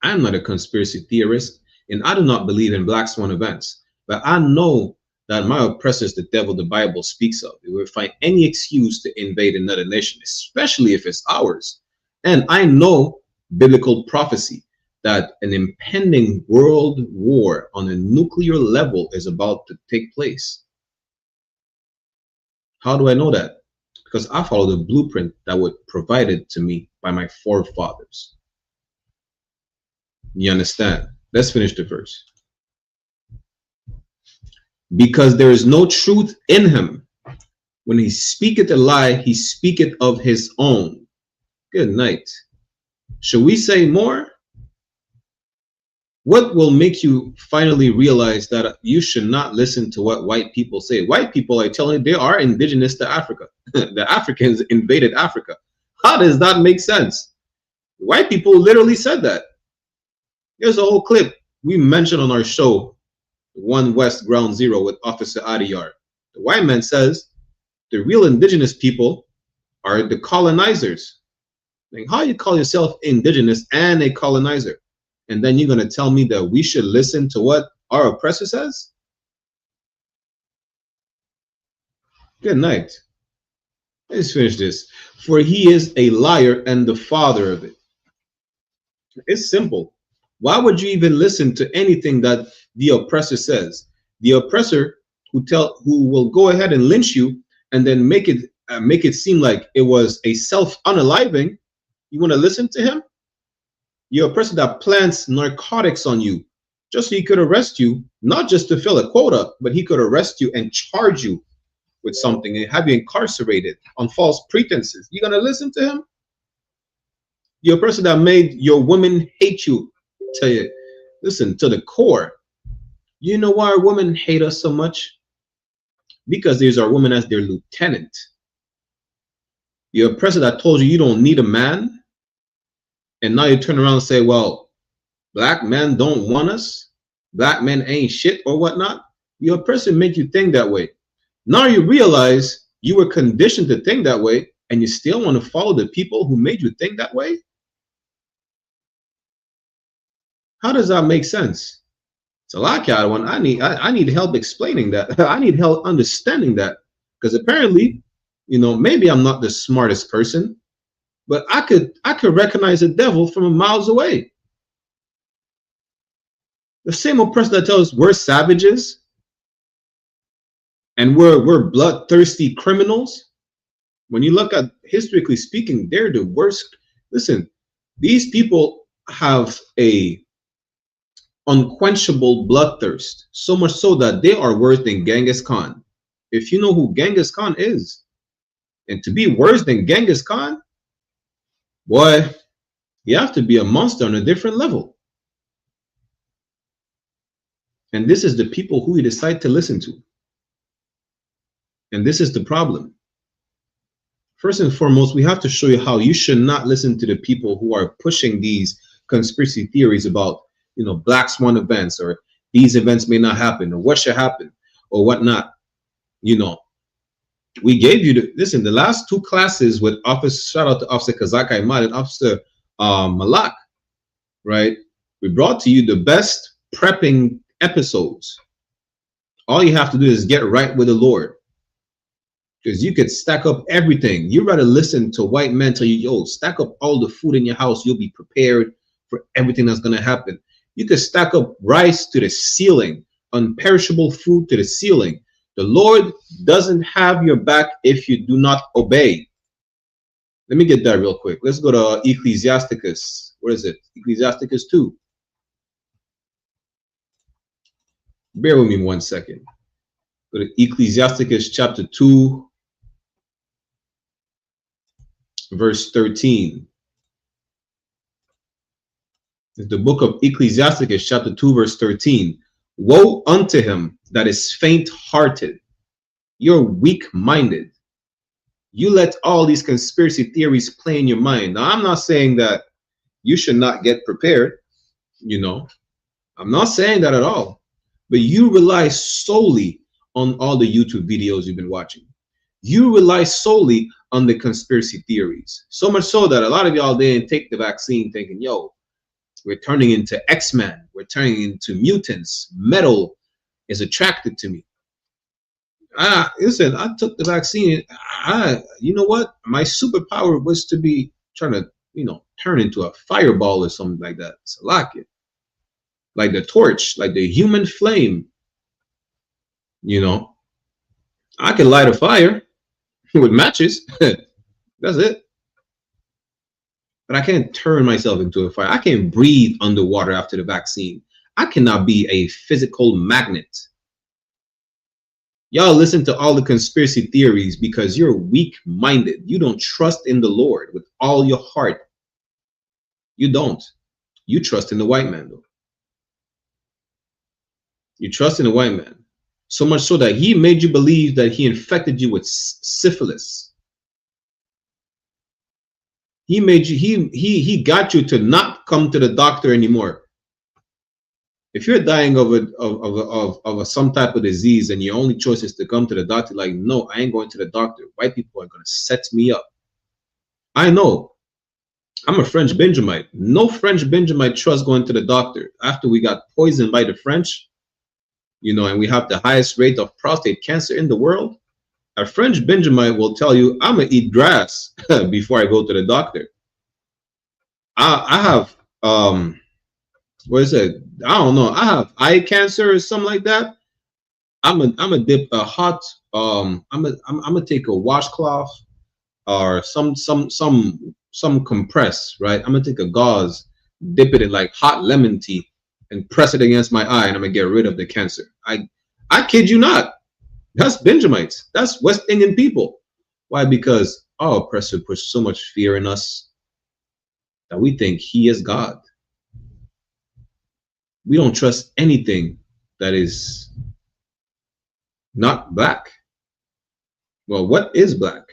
I'm not a conspiracy theorist, and I do not believe in black swan events, but I know that my oppressor is the devil the Bible speaks of. They will find any excuse to invade another nation, especially if it's ours. And I know biblical prophecy that an impending world war on a nuclear level is about to take place. How do I know that? Because I follow the blueprint that was provided to me by my forefathers. You understand? Let's finish the verse. Because there is no truth in him. When he speaketh a lie, he speaketh of his own. Good night. Should we say more? What will make you finally realize that you should not listen to what white people say? White people, I tell you, they are indigenous to Africa. The Africans invaded Africa. How does that make sense? White people literally said that. Here's a whole clip we mentioned on our show, 1 West Ground Zero with Officer Adiyar. The white man says the real indigenous people are the colonizers. Like, how you call yourself indigenous and a colonizer? And then you're going to tell me that we should listen to what our oppressor says? Good night. Let's finish this. For he is a liar and the father of it. It's simple. Why would you even listen to anything that the oppressor says? The oppressor who will go ahead and lynch you and then make it seem like it was a self-unaliving. You want to listen to him? You're a person that plants narcotics on you just so he could arrest you, not just to fill a quota, but he could arrest you and charge you with something and have you incarcerated on false pretenses. You gonna listen to him? You're a person that made your women hate you. Tell you, listen, to the core. You know why our women hate us so much? because there's our woman as their lieutenant. Your oppressor that told you you don't need a man, and now you turn around and say, well, black men don't want us, black men ain't shit or whatnot. Your oppressor make you think that way. Now you realize you were conditioned to think that way, and you still want to follow the people who made you think that way? How does that make sense? It's a lot, one. I need help explaining that. I need help understanding that, because apparently, you know, maybe I'm not the smartest person, but I could recognize the devil from miles away. The same old person that tells us we're savages and we're bloodthirsty criminals. When you look at, historically speaking, they're the worst. Listen, these people have a unquenchable bloodthirst, so much so that they are worse than Genghis Khan. If you know who Genghis Khan is, and to be worse than Genghis Khan, boy, you have to be a monster on a different level. And this is the people who you decide to listen to. And this is the problem. First and foremost, we have to show you how you should not listen to the people who are pushing these conspiracy theories about, you know, Black Swan events, or these events may not happen, or what should happen, or whatnot. You know, we gave you the last two classes with Officer, shout out to Officer Kazaka Imad and Officer Malak, right? We brought to you the best prepping episodes. All you have to do is get right with the Lord, because you could stack up everything. You rather listen to white men tell you, yo, stack up all the food in your house, you'll be prepared for everything that's going to happen. You could stack up rice to the ceiling, unperishable food to the ceiling. The Lord doesn't have your back if you do not obey. Let me get that real quick. Let's go to Ecclesiasticus. What is it? Ecclesiasticus 2. Bear with me 1 second. Go to Ecclesiasticus chapter 2, verse 13. It's the book of Ecclesiasticus chapter 2, verse 13. Woe unto him that is faint-hearted. You're weak-minded. You let all these conspiracy theories play in your mind. Now, I'm not saying that you should not get prepared. You know, I'm not saying that at all. But you rely solely on all the YouTube videos you've been watching. You rely solely on the conspiracy theories. So much so that a lot of y'all didn't take the vaccine thinking, yo, we're turning into X-Men. We're turning into mutants. Metal is attracted to me. Listen, I took the vaccine. You know what? My superpower was to be trying to, you know, turn into a fireball or something like that. So like the torch, like the human flame. You know, I can light a fire with matches. That's it. But I can't turn myself into a fire. I can't breathe underwater after the vaccine. I cannot be a physical magnet. Y'all listen to all the conspiracy theories because you're weak-minded. You don't trust in the Lord with all your heart. You don't. You trust in the white man, though. You trust in the white man. So much so that he made you believe that he infected you with syphilis. He made you, he got you to not come to the doctor anymore. If you're dying of some type of disease and your only choice is to come to the doctor, like, no, I ain't going to the doctor. White people are going to set me up. I know. I'm a French Benjamite. No French Benjamite trusts going to the doctor. After we got poisoned by the French, you know, and we have the highest rate of prostate cancer in the world, a French Benjamite will tell you, I'm going to eat grass before I go to the doctor. I have, what is it? I don't know. I have eye cancer or something like that. I'm gonna dip a hot, I'm gonna take a washcloth or some compress, right? I'm gonna take a gauze, dip it in like hot lemon tea and press it against my eye, and I'm gonna get rid of the cancer. I kid you not. That's Benjamites. That's West Indian people. Why? Because our oppressor pushed so much fear in us that we think he is God. We don't trust anything that is not black. Well, what is black?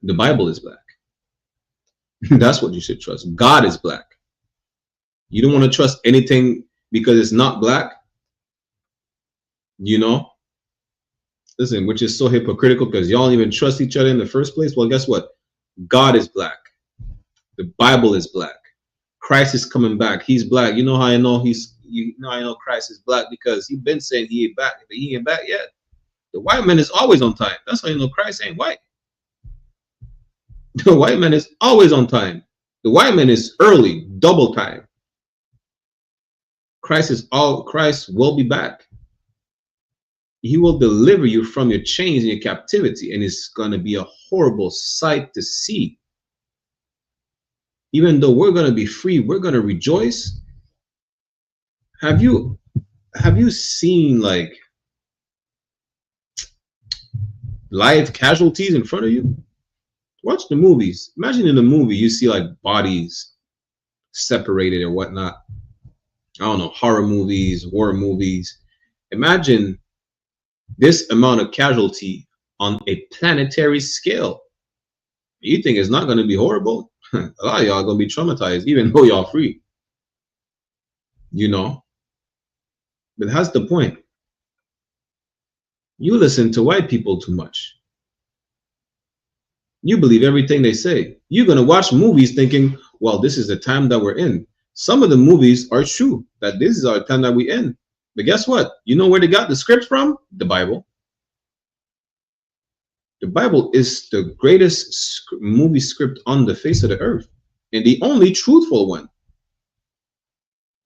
The Bible is black. That's what you should trust. God is black. You don't want to trust anything because it's not black. You know? Listen, which is so hypocritical because y'all don't even trust each other in the first place. Well, guess what? God is black. The Bible is black. Christ is coming back. He's black. You know how I know I know Christ is black? Because he's been saying he ain't back, but he ain't back yet. The white man is always on time. That's how you know Christ ain't white. The white man is always on time. The white man is early, double time. Christ will be back. He will deliver you from your chains and your captivity, and it's going to be a horrible sight to see. Even though we're going to be free, we're going to rejoice. Have you seen like live casualties in front of you? Watch the movies. Imagine in a movie you see like bodies separated or whatnot. I don't know, horror movies, war movies. Imagine this amount of casualty on a planetary scale. You think it's not going to be horrible? A lot of y'all are going to be traumatized, even though y'all free. You know? But that's the point. You listen to white people too much. You believe everything they say. You're going to watch movies thinking, well, this is the time that we're in. Some of the movies are true, that this is our time that we're in. But guess what? You know where they got the script from? The Bible. The Bible is the greatest movie script on the face of the earth, and the only truthful one.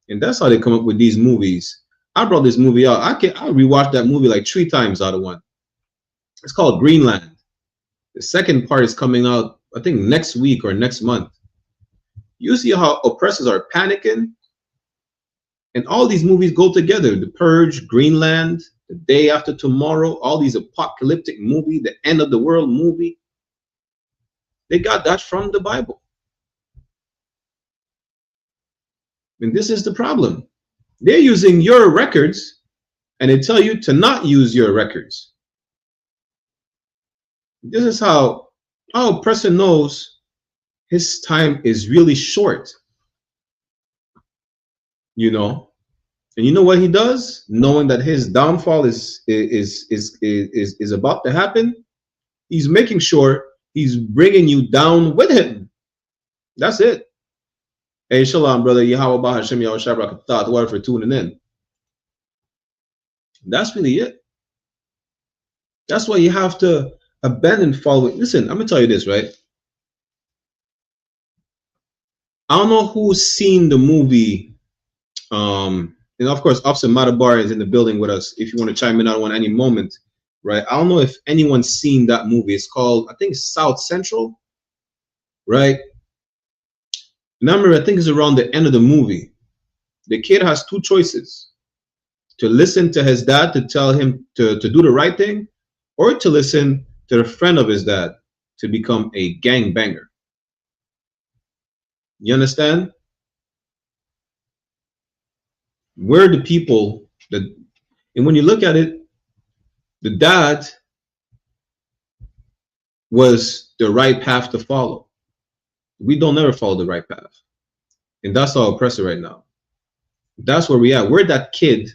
And that's how they come up with these movies. I brought this movie out. I rewatched that movie like 3 times out of 1. It's called Greenland. The second part is coming out, I think, next week or next month. You see how oppressors are panicking? And all these movies go together. The Purge, Greenland, The Day After Tomorrow, all these apocalyptic movies, the end of the world movie. They got that from the Bible. And this is the problem. They're using your records, and they tell you to not use your records. This is how our oppressor knows his time is really short. You know, and you know what he does, knowing that his downfall is about to happen. He's making sure he's bringing you down with him. That's it. Hey, shalom, brother. Yahweh Hashem Yahweh Shabbat word for tuning in. That's really it. That's why you have to abandon following. Listen, I'm gonna tell you this, right? I don't know who's seen the movie. And of course, Officer Matabar is in the building with us. If you want to chime in on one any moment, right? I don't know if anyone's seen that movie. It's called, I think, South Central, right? Remember, I think it's around the end of the movie. The kid has 2 choices: to listen to his dad to tell him to do the right thing, or to listen to the friend of his dad to become a gangbanger. You understand? We're the people that, and when you look at it, the dad was the right path to follow. We don't ever follow the right path. And that's our oppressor right now. That's where we are. We're that kid,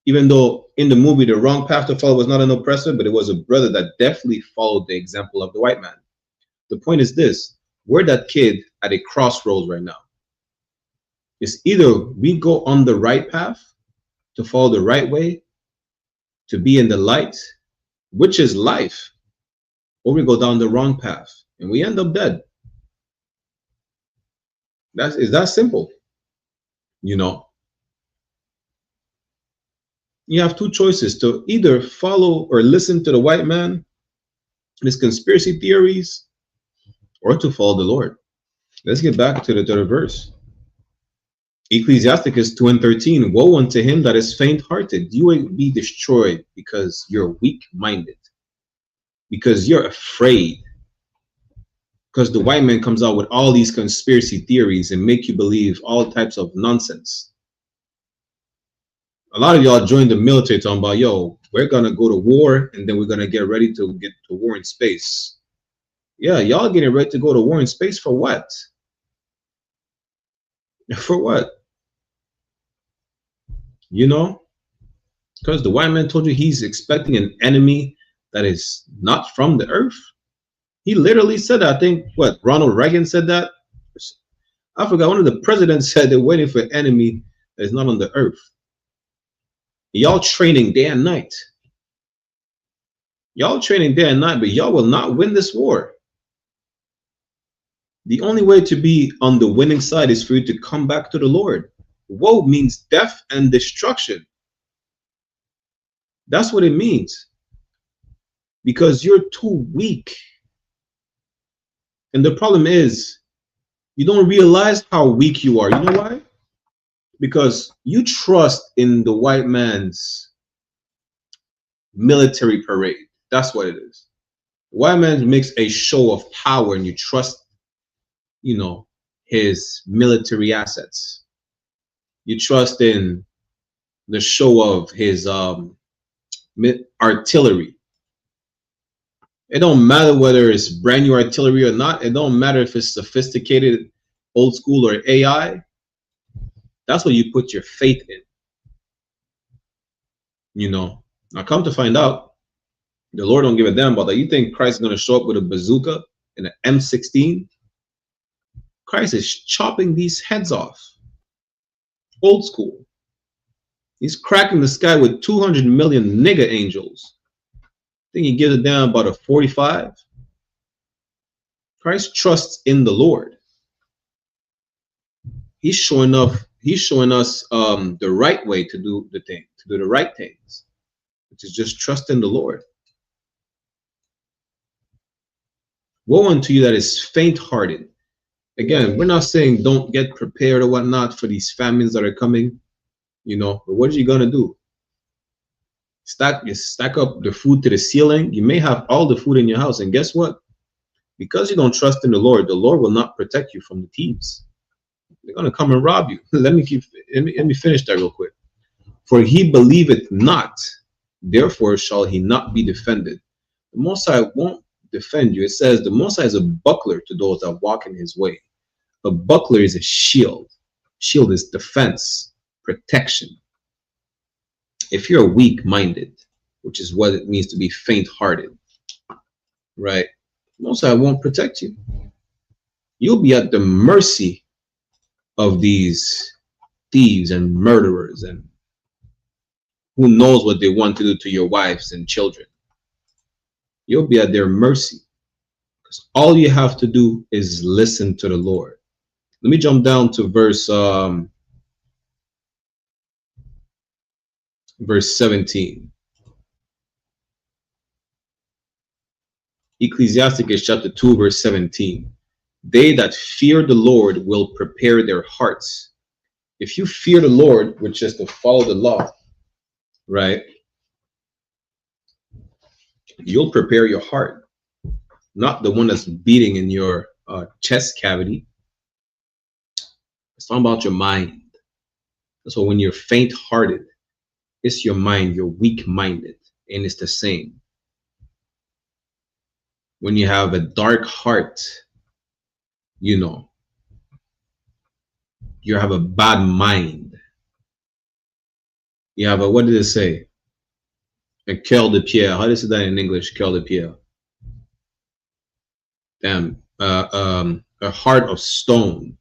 even though in the movie, the wrong path to follow was not an oppressor, but it was a brother that definitely followed the example of the white man. The point is this: we're that kid at a crossroads right now. It's either we go on the right path to follow the right way, to be in the light, which is life, or we go down the wrong path and we end up dead. It's that simple. You know, you have 2 choices: to either follow or listen to the white man, his conspiracy theories, or to follow the Lord. Let's get back to the verse. Ecclesiasticus 2:13. Woe unto him that is faint-hearted. You will be destroyed because you're weak-minded, because you're afraid, because the white man comes out with all these conspiracy theories and make you believe all types of nonsense. A lot of y'all joined the military talking about, yo, we're gonna go to war and then we're gonna get ready to get to war in space. Yeah, y'all getting ready to go to war in space for what? For what? You know? Because the white man told you he's expecting an enemy that is not from the earth. He literally said that. I think, what, Ronald Reagan said that? I forgot, one of the presidents said they're waiting for an enemy that is not on the earth. Y'all training day and night. Y'all training day and night, but y'all will not win this war. The only way to be on the winning side is for you to come back to the Lord. Woe means death and destruction. That's what it means. Because you're too weak. And the problem is, you don't realize how weak you are. You know why? Because you trust in the white man's military parade. That's what it is. The white man makes a show of power and you trust, you know, his military assets. You trust in the show of his artillery. It don't matter whether it's brand new artillery or not. It don't matter if it's sophisticated, old school, or AI. That's what you put your faith in. You know, now come to find out, the Lord don't give a damn about that. You think Christ is going to show up with a bazooka and an M16? Christ is chopping these heads off. Old school. He's cracking the sky with 200 million nigga angels. Think he gives a damn about a 45? Christ trusts in the Lord. He's showing us the right way to do the thing, to do the right things, which is just trust in the Lord. Woe unto you that is faint-hearted. Again, we're not saying don't get prepared or whatnot for these famines that are coming, you know, but what are you going to do? Stack up the food to the ceiling. You may have all the food in your house, and guess what? Because you don't trust in the Lord will not protect you from the thieves. They're going to come and rob you. Let me finish that real quick. For he believeth not, therefore shall he not be defended. The Most High won't defend you. It says the Most High is a buckler to those that walk in his way. A buckler is a shield. Shield is defense, protection. If you're weak-minded, which is what it means to be faint-hearted, right? Most High won't protect you. You'll be at the mercy of these thieves and murderers and who knows what they want to do to your wives and children. You'll be at their mercy because all you have to do is listen to the Lord. Let me jump down to verse 17. Ecclesiasticus chapter 2 verse 17. They that fear the Lord will prepare their hearts. If you fear the Lord, which is to follow the law, right? You'll prepare your heart, not the one that's beating in your chest cavity. It's not about your mind. So when you're faint-hearted, it's your mind, you're weak-minded, and it's the same. When you have a dark heart, you know, you have a bad mind. You have a, what did it say? A cœur de pierre. How do you say that in English? Cœur de pierre. Damn. A heart of stone.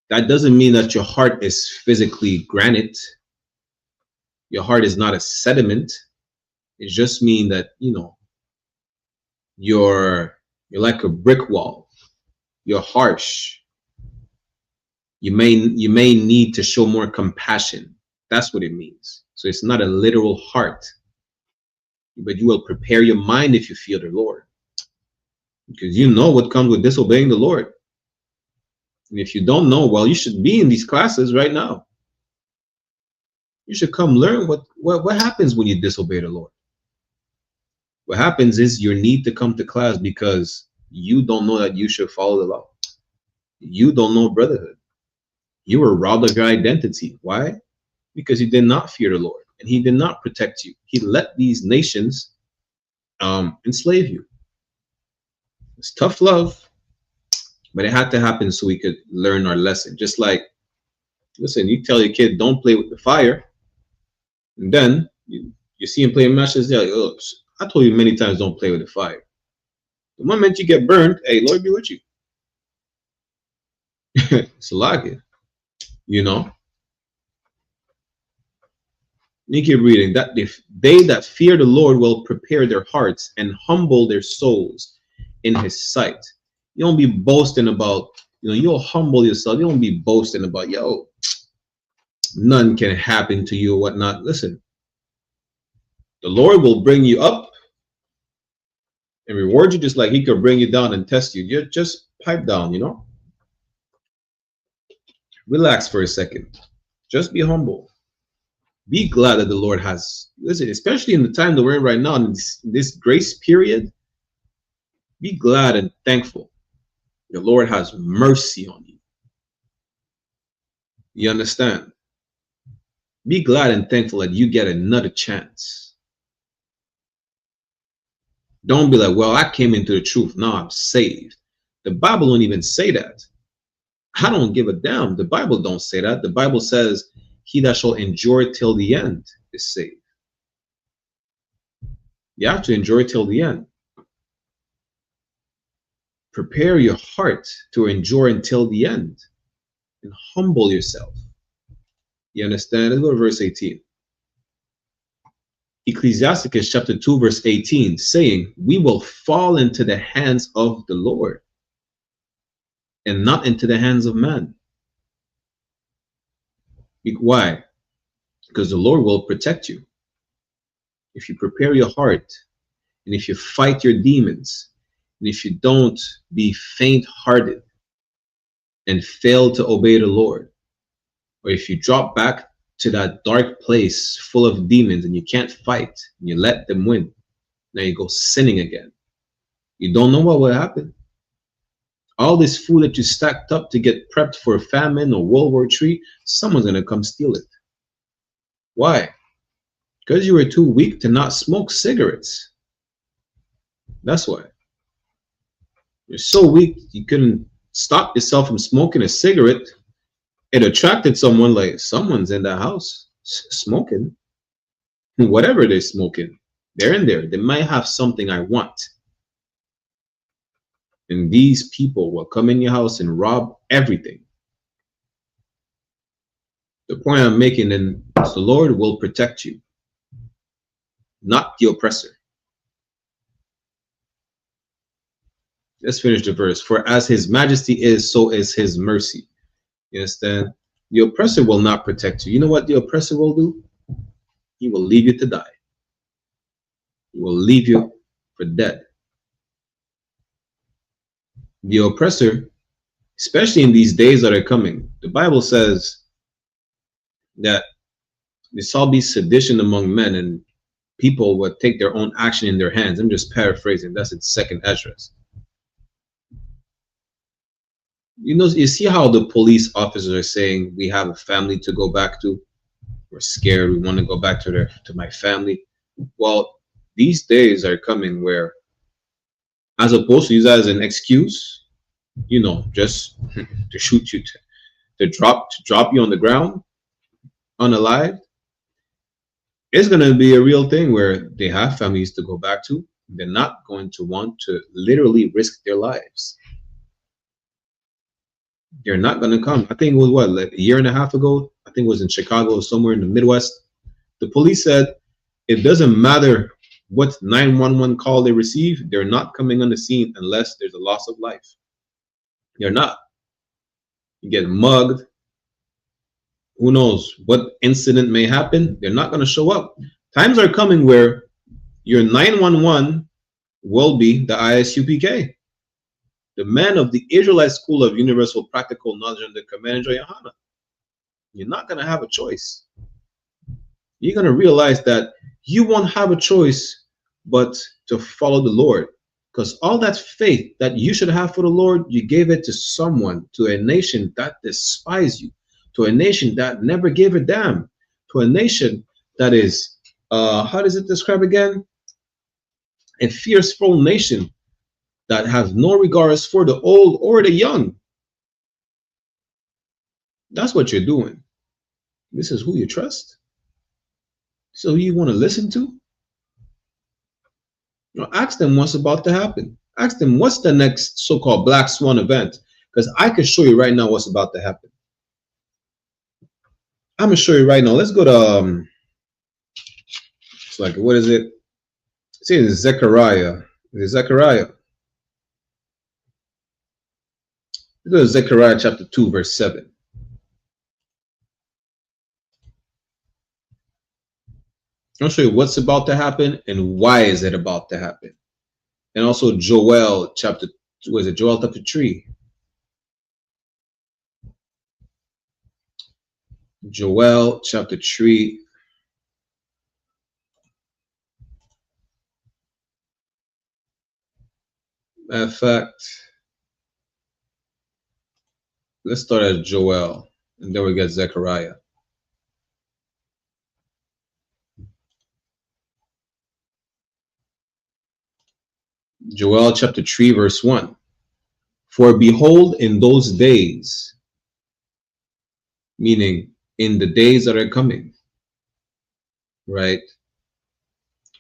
That doesn't mean that your heart is physically granite. Your heart is not a sediment. It just means that, you know, you're like a brick wall. You're harsh. You may need to show more compassion. That's what it means. So it's not a literal heart, but you will prepare your mind if you fear the Lord, because you know what comes with disobeying the Lord. And if you don't know, well, you should be in these classes right now. You should come learn what happens when you disobey the Lord. What happens is you need to come to class because you don't know that you should follow the law. You don't know brotherhood. You were robbed of your identity. Why? Because you did not fear the Lord, and he did not protect you. He let these nations enslave you. It's tough love, but it had to happen so we could learn our lesson. Just like, listen, you tell your kid, don't play with the fire, and then you see him playing matches, they're like, oh, I told you many times, don't play with the fire. The moment you get burned, hey, Lord be with you. It's like it, you know. You keep reading that they that fear the Lord will prepare their hearts and humble their souls in his sight. You don't be boasting about, you'll humble yourself. You don't be boasting about, yo, none can happen to you or whatnot. Listen, the Lord will bring you up and reward you just like he could bring you down and test you. You just pipe down, Relax for a second. Just be humble. Be glad that the Lord has, listen, especially in the time that we're in right now, in this grace period, be glad and thankful. The Lord has mercy on you. You understand? Be glad and thankful that you get another chance. Don't be like, well, I came into the truth. Now I'm saved. The Bible don't even say that. I don't give a damn. The Bible don't say that. The Bible says, he that shall endure till the end is saved. You have to endure till the end. Prepare your heart to endure until the end and humble yourself. You understand? Let's go to verse 18. Ecclesiasticus chapter 2 verse 18 saying, we will fall into the hands of the Lord and not into the hands of man. Why? Because the Lord will protect you. If you prepare your heart, and if you fight your demons, and if you don't be faint-hearted and fail to obey the Lord, or if you drop back to that dark place full of demons and you can't fight, and you let them win, now you go sinning again. You don't know what will happen. All this food that you stacked up to get prepped for a famine or World War III, someone's going to come steal it. Why? Because you were too weak to not smoke cigarettes. That's why. You're so weak you couldn't stop yourself from smoking a cigarette. It attracted someone, like someone's in that house smoking. Whatever they're smoking, they're in there. They might have something I want. And these people will come in your house and rob everything. The point I'm making then is the Lord will protect you, not the oppressor. Let's finish the verse. For as his majesty is, so is his mercy. You understand? The oppressor will not protect you. You know what the oppressor will do? He will leave you to die. He will leave you for dead. The oppressor, especially in these days that are coming, the Bible says that there shall be sedition among men and people will take their own action in their hands. I'm just paraphrasing. That's in 2nd Ezra. You see how the police officers are saying, we have a family to go back to. We're scared. We want to go back to my family. Well, these days are coming where, as opposed to use that as an excuse, just to shoot you, to drop you on the ground, unalive, it's going to be a real thing where they have families to go back to. They're not going to want to literally risk their lives. They're not going to come. I think it was like a year and a half ago. I think it was in Chicago, somewhere in the Midwest. The police said it doesn't matter what 911 call they receive. They're not coming on the scene unless there's a loss of life. They're not. You get mugged. Who knows what incident may happen? They're not going to show up. Times are coming where your 911 will be the I.S.U.P.K. The men of the Israelite School of Universal Practical Knowledge under command of YAHANNA. You're not going to have a choice. You're going to realize that you won't have a choice but to follow the Lord. Because all that faith that you should have for the Lord, you gave it to someone, to a nation that despised you, to a nation that never gave a damn. to a nation that is, how does it describe again? A fearful nation that has no regards for the old or the young. That's what you're doing. This is who you trust. So who you want to listen to? You know, ask them what's about to happen. Ask them what's the next so-called Black Swan event, because I can show you right now what's about to happen. I'm gonna show you right now. Let's go to it's like, what is it? It's in Zechariah. Is it Zechariah? Let's go to Zechariah chapter 2, verse 7. I'll show you what's about to happen and why is it about to happen. And also Joel chapter, what is it? Joel chapter 3. Joel chapter 3. Matter of fact, let's start at Joel and then we get Zechariah. Joel chapter 3 verse 1. For behold, in those days, meaning in the days that are coming, right?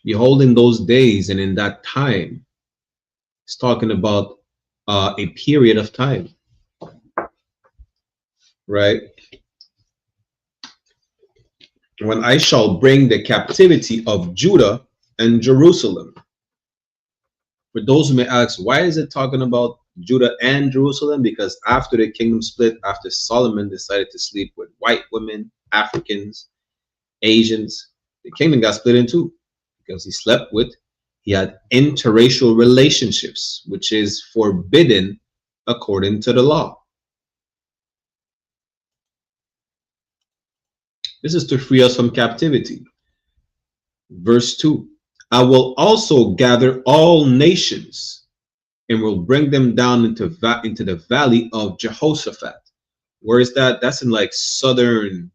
Behold, in those days and in that time, it's talking about a period of time, right? When I shall bring the captivity of Judah and Jerusalem. For those who may ask, why is it talking about Judah and Jerusalem? Because after the kingdom split, after Solomon decided to sleep with white women, Africans, Asians, the kingdom got split in two because he had interracial relationships, which is forbidden according to the law. This is to free us from captivity. Verse 2. I will also gather all nations and will bring them down into the valley of Jehoshaphat. Where is that? That's in like southern,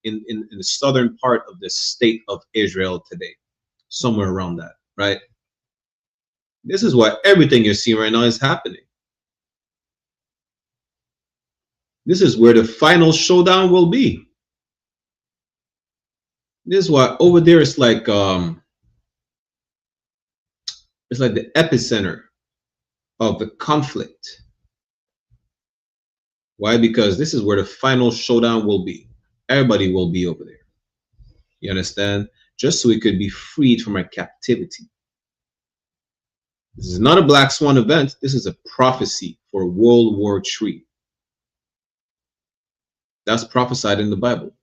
in the southern part of the state of Israel today, somewhere around that, right? This is why everything you're seeing right now is happening. This is where the final showdown will be. This is why over there it's like the epicenter of the conflict. Why? Because this is where the final showdown will be. Everybody will be over there. You understand? Just so we could be freed from our captivity. This is not a Black Swan event. This is a prophecy for World War III. That's prophesied in the Bible.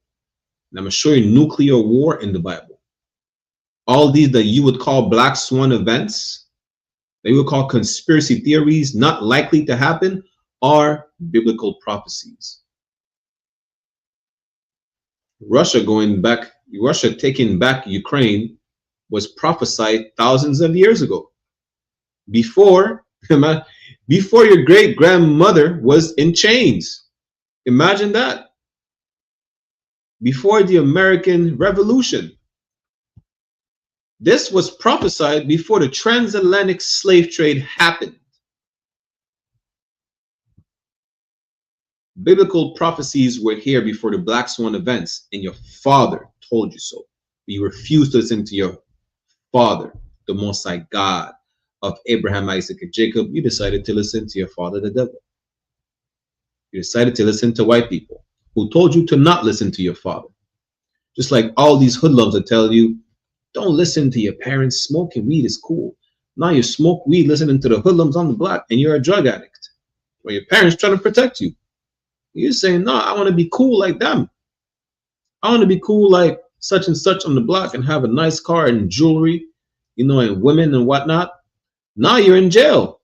And I'm going to show you nuclear war in the Bible. All these that you would call Black Swan events, that you would call conspiracy theories not likely to happen, are biblical prophecies. Russia taking back Ukraine was prophesied thousands of years ago. Before your great grandmother was in chains. Imagine that. Before the American Revolution. This was prophesied before the transatlantic slave trade happened. Biblical prophecies were here before the Black Swan events, and your father told you so. But you refused to listen to your father, the Most High God of Abraham, Isaac, and Jacob. You decided to listen to your father, the devil. You decided to listen to white people who told you to not listen to your father. Just like all these hoodlums that tell you, don't listen to your parents. Smoking weed is cool. Now you smoke weed listening to the hoodlums on the block and you're a drug addict. Or your parents trying to protect you. You're saying, no, I want to be cool like them. I want to be cool like such and such on the block and have a nice car and jewelry, you know, and women and whatnot. Now you're in jail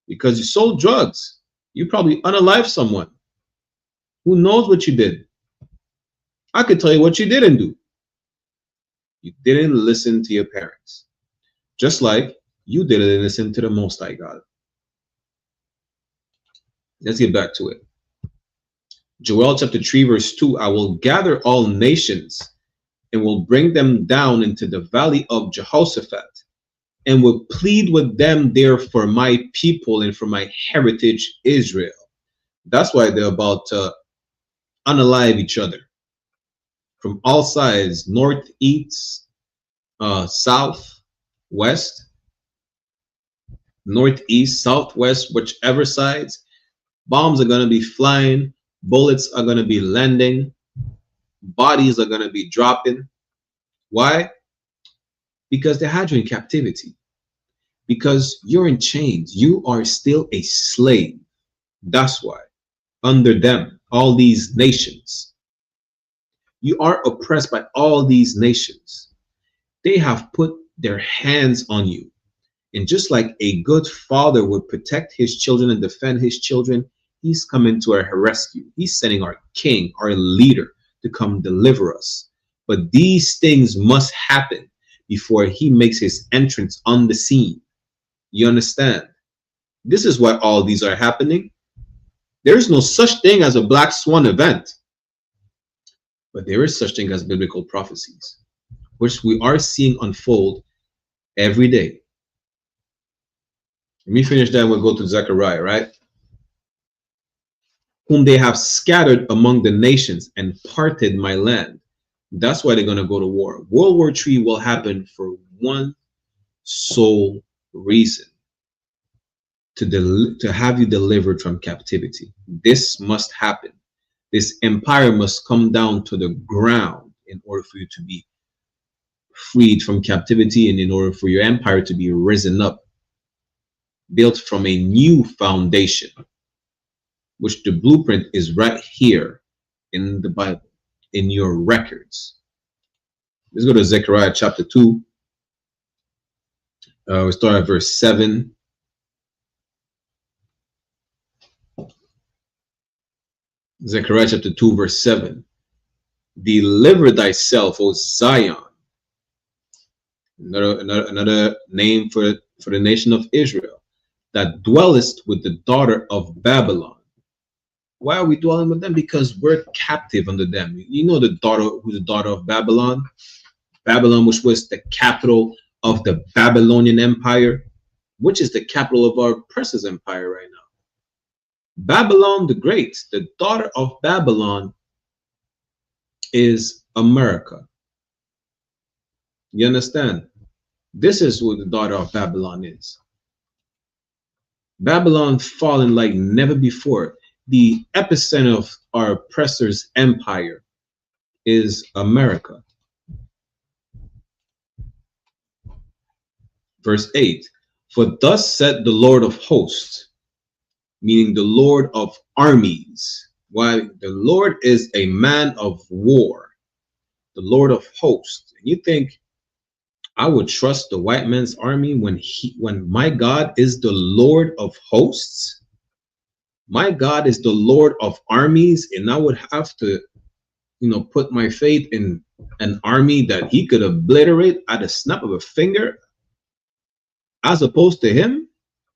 because you sold drugs. You probably unalived someone. Who knows what you did? I could tell you what you didn't do. You didn't listen to your parents. Just like you didn't listen to the Most High God. Let's get back to it. Joel chapter 3 verse 2, I will gather all nations and will bring them down into the valley of Jehoshaphat and will plead with them there for my people and for my heritage Israel. That's why they're about to unalive each other from all sides, north, east, south, west, northeast, southwest, whichever sides. Bombs are going to be flying, bullets are going to be landing, bodies are going to be dropping. Why? Because they had you in captivity. Because you're in chains. You are still a slave. That's why. Under them, all these nations. You are oppressed by all these nations. They have put their hands on you. And just like a good father would protect his children and defend his children, he's coming to our rescue. He's sending our king, our leader, to come deliver us. But these things must happen before he makes his entrance on the scene. You understand? This is why all these are happening. There is no such thing as a black swan event. But there is such thing as biblical prophecies, which we are seeing unfold every day. Let me finish that. We'll go to Zechariah, right? Whom they have scattered among the nations and parted my land. That's why they're going to go to war. World War III will happen for one sole reason. To have you delivered from captivity. This must happen. This empire must come down to the ground in order for you to be freed from captivity and in order for your empire to be risen up, built from a new foundation, which the blueprint is right here in the Bible, in your records. Let's go to Zechariah chapter 2. We start at verse 7. Zechariah chapter 2 verse 7. Deliver thyself, O Zion. Another name for the nation of Israel, that dwellest with the daughter of Babylon. Why are we dwelling with them? Because we're captive under them. You know the daughter, who's the daughter of Babylon? Babylon, which was the capital of the Babylonian Empire, which is the capital of our oppressor's empire right now. Babylon the Great, the daughter of Babylon, is America. You understand? This is what the daughter of Babylon is. Babylon fallen like never before. The epicenter of our oppressor's empire is America. Verse 8. For thus said the Lord of hosts, meaning the Lord of armies. Why? The Lord is a man of war, the Lord of hosts. And you think I would trust the white man's army when my God is the Lord of hosts? My God is the Lord of armies, and I would have to, put my faith in an army that he could obliterate at a snap of a finger, as opposed to him?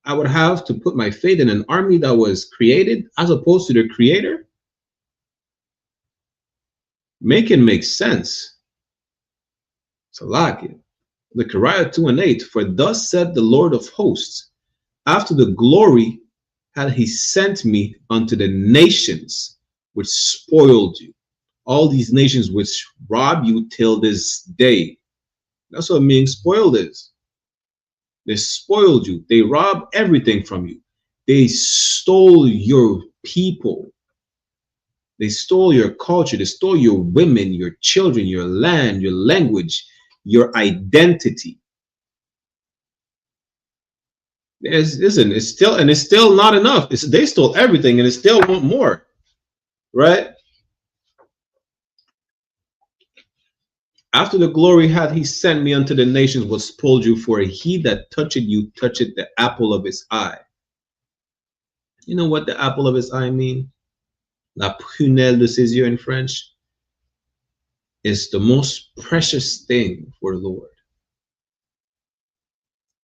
I would have to put my faith in an army that was created as opposed to the creator? Make it make sense. So like it. Zechariah 2 and 8. For thus said the Lord of hosts, after the glory had he sent me unto the nations which spoiled you. All these nations which rob you till this day. That's what being spoiled is. They spoiled you. They robbed everything from you. They stole your people. They stole your culture. They stole your women, your children, your land, your language, your identity. Listen, it's still not enough. They stole everything and they still want more, right? After the glory had he sent me unto the nations was spoiled you, for he that toucheth you toucheth the apple of his eye. You know what the apple of his eye mean? La prunelle de ses yeux in French. Is the most precious thing for the Lord.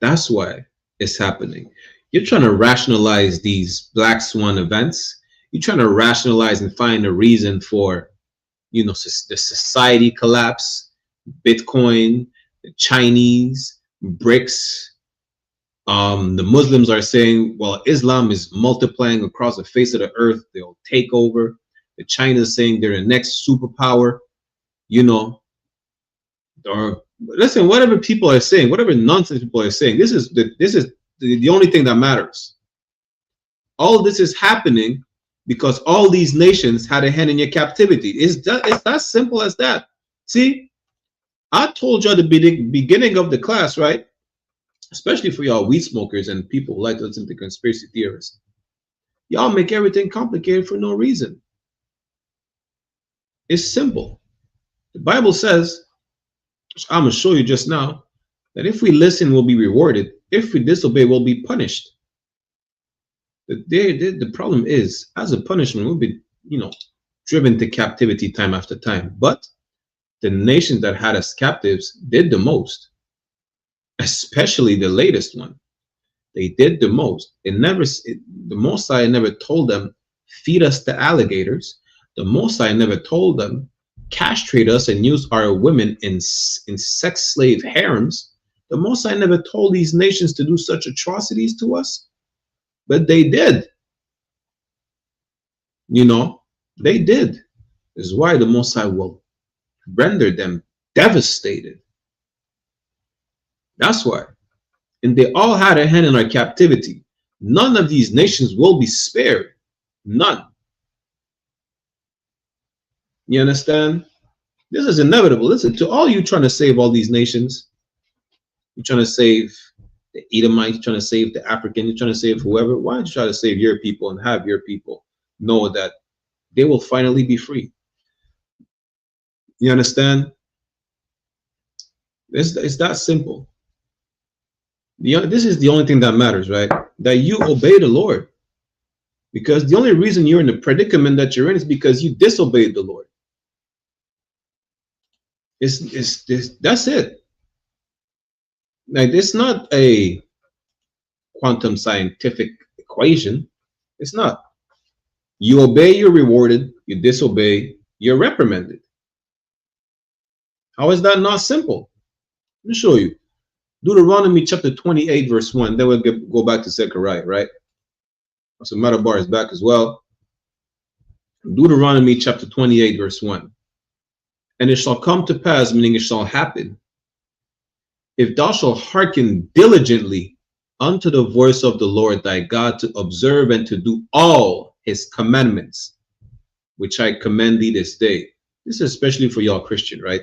That's why it's happening. You're trying to rationalize these black swan events. You're trying to rationalize and find a reason for, you know, the society collapse, Bitcoin, the Chinese, BRICS. The Muslims are saying, well, Islam is multiplying across the face of the earth. They'll take over. The China's saying they're the next superpower, you know. Or listen, whatever people are saying, whatever nonsense people are saying, this is the only thing that matters. All this is happening because all these nations had a hand in your captivity. It's that simple as that. See, I told you at the beginning of the class, right? Especially for y'all weed smokers and people who like to listen to conspiracy theorists. Y'all make everything complicated for no reason. It's simple. The Bible says, I'm going to show you just now, that if we listen, we'll be rewarded. If we disobey, we'll be punished. The problem is, as a punishment, we'll be, you know, driven to captivity time after time. But the nations that had us captives did the most, especially the latest one. They did the most. The Mosai never told them, feed us the alligators. The Mosai never told them, castrate us and use our women in sex slave harems. The Mosai never told these nations to do such atrocities to us, but they did. You know, they did. This is why the Mosai will render them devastated. That's why. And they all had a hand in our captivity. None of these nations will be spared. None. You understand? This is inevitable. Listen, to all you trying to save all these nations, you're trying to save the Edomites, you're trying to save the African, you're trying to save whoever. Why don't you try to save your people and have your people know that they will finally be free? You understand? It's that simple. This is the only thing that matters, right? That you obey the Lord. Because the only reason you're in the predicament that you're in is because you disobeyed the Lord. That's it. Like, it's not a quantum scientific equation. It's not. You obey, you're rewarded. You disobey, you're reprimanded. How is that not simple? Let me show you. Deuteronomy chapter 28, verse 1. Then we'll go back to Zechariah, right? So Matabar is back as well. Deuteronomy chapter 28, verse 1. And it shall come to pass, meaning it shall happen, if thou shalt hearken diligently unto the voice of the Lord thy God, to observe and to do all his commandments, which I command thee this day. This is especially for y'all Christian, right?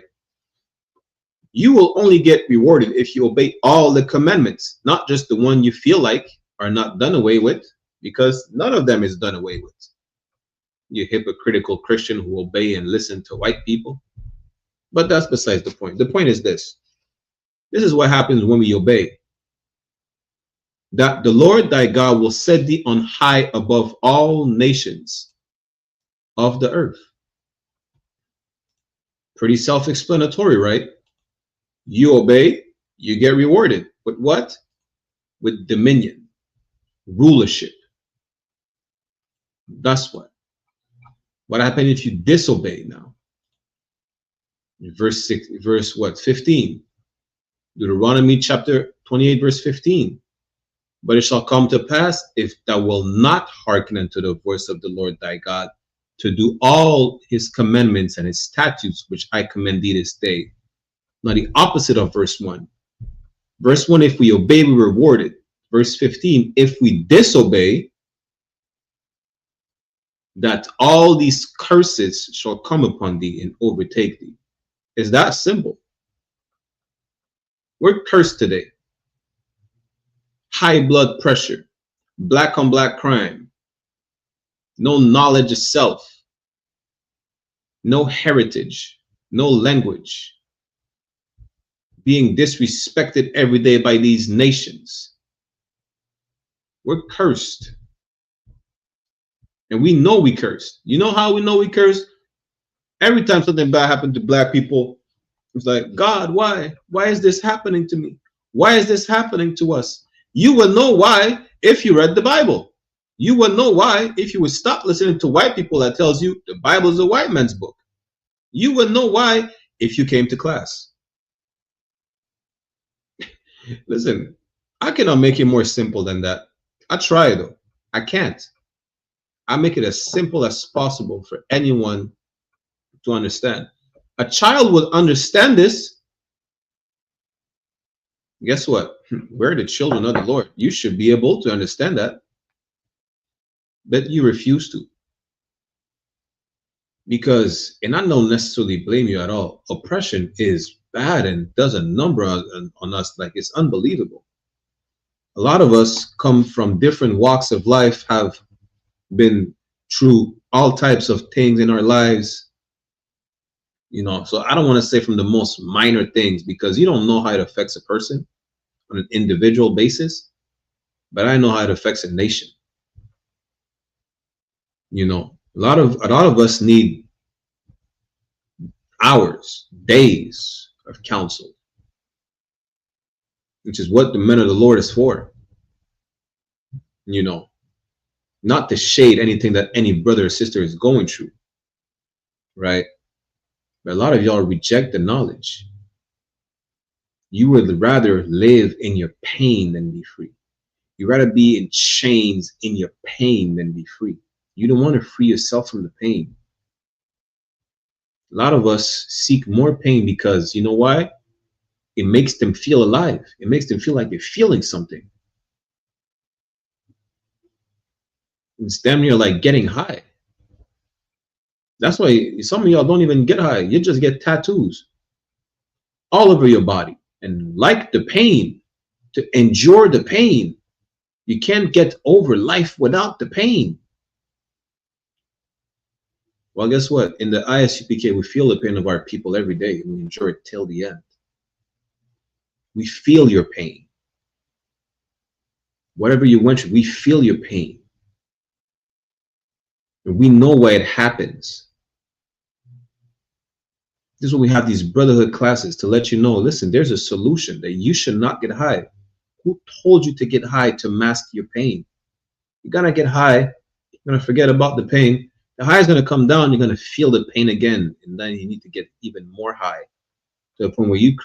You will only get rewarded if you obey all the commandments, not just the one you feel like are not done away with, because none of them is done away with. You hypocritical Christian who obey and listen to white people. But that's besides the point. The point is this. This is what happens when we obey. That the Lord thy God will set thee on high above all nations of the earth. Pretty self-explanatory, right? You obey, you get rewarded. With what? With dominion, rulership. That's what. What happens if you disobey now? Verse 15. Deuteronomy chapter 28, verse 15. But it shall come to pass, if thou wilt not hearken unto the voice of the Lord thy God, to do all his commandments and his statutes, which I command thee this day. Now the opposite of verse 1. Verse 1, if we obey, we rewarded. Verse 15, if we disobey, that all these curses shall come upon thee and overtake thee. It's that simple. We're cursed today. High blood pressure, black on black crime, no knowledge of self, no heritage, no language, being disrespected every day by these nations. We're cursed. And we know we cursed. You know how we know we cursed? Every time something bad happened to black people, it's like, God, why? Why is this happening to me? Why is this happening to us? You will know why if you read the Bible. You would know why if you would stop listening to white people that tells you the Bible is a white man's book. You would know why if you came to class. Listen, I cannot make it more simple than that. I try though. I can't. I make it as simple as possible for anyone to understand. A child would understand this. Guess what? We're the children of the Lord. You should be able to understand that. But you refuse to. Because, and I don't necessarily blame you at all, oppression is bad and does a number on us like it's unbelievable. A lot of us come from different walks of life, have been through all types of things in our lives, you know. So I don't want to say from the most minor things, because you don't know how it affects a person on an individual basis, but I know how it affects a nation. You know, a lot of us need hours, days of counsel, which is what the men of the Lord is for. You know, not to shade anything that any brother or sister is going through, right? But a lot of y'all reject the knowledge. You would rather live in your pain than be free. You'd rather be in chains in your pain than be free. You don't want to free yourself from the pain. A lot of us seek more pain because, you know why? It makes them feel alive. It makes them feel like they're feeling something. It's damn near like getting high. That's why some of y'all don't even get high. You just get tattoos all over your body. And like the pain, to endure the pain. You can't get over life without the pain. Well, guess what? In the I.S.U.P.K, we feel the pain of our people every day, and we endure it till the end. We feel your pain. Whatever you went through, we feel your pain. And we know why it happens. This is why we have these brotherhood classes, to let you know, listen, there's a solution, that you should not get high. Who told you to get high to mask your pain? You're gonna get high, you're gonna forget about the pain. The high is gonna come down, you're gonna feel the pain again, and then you need to get even more high, to the point where you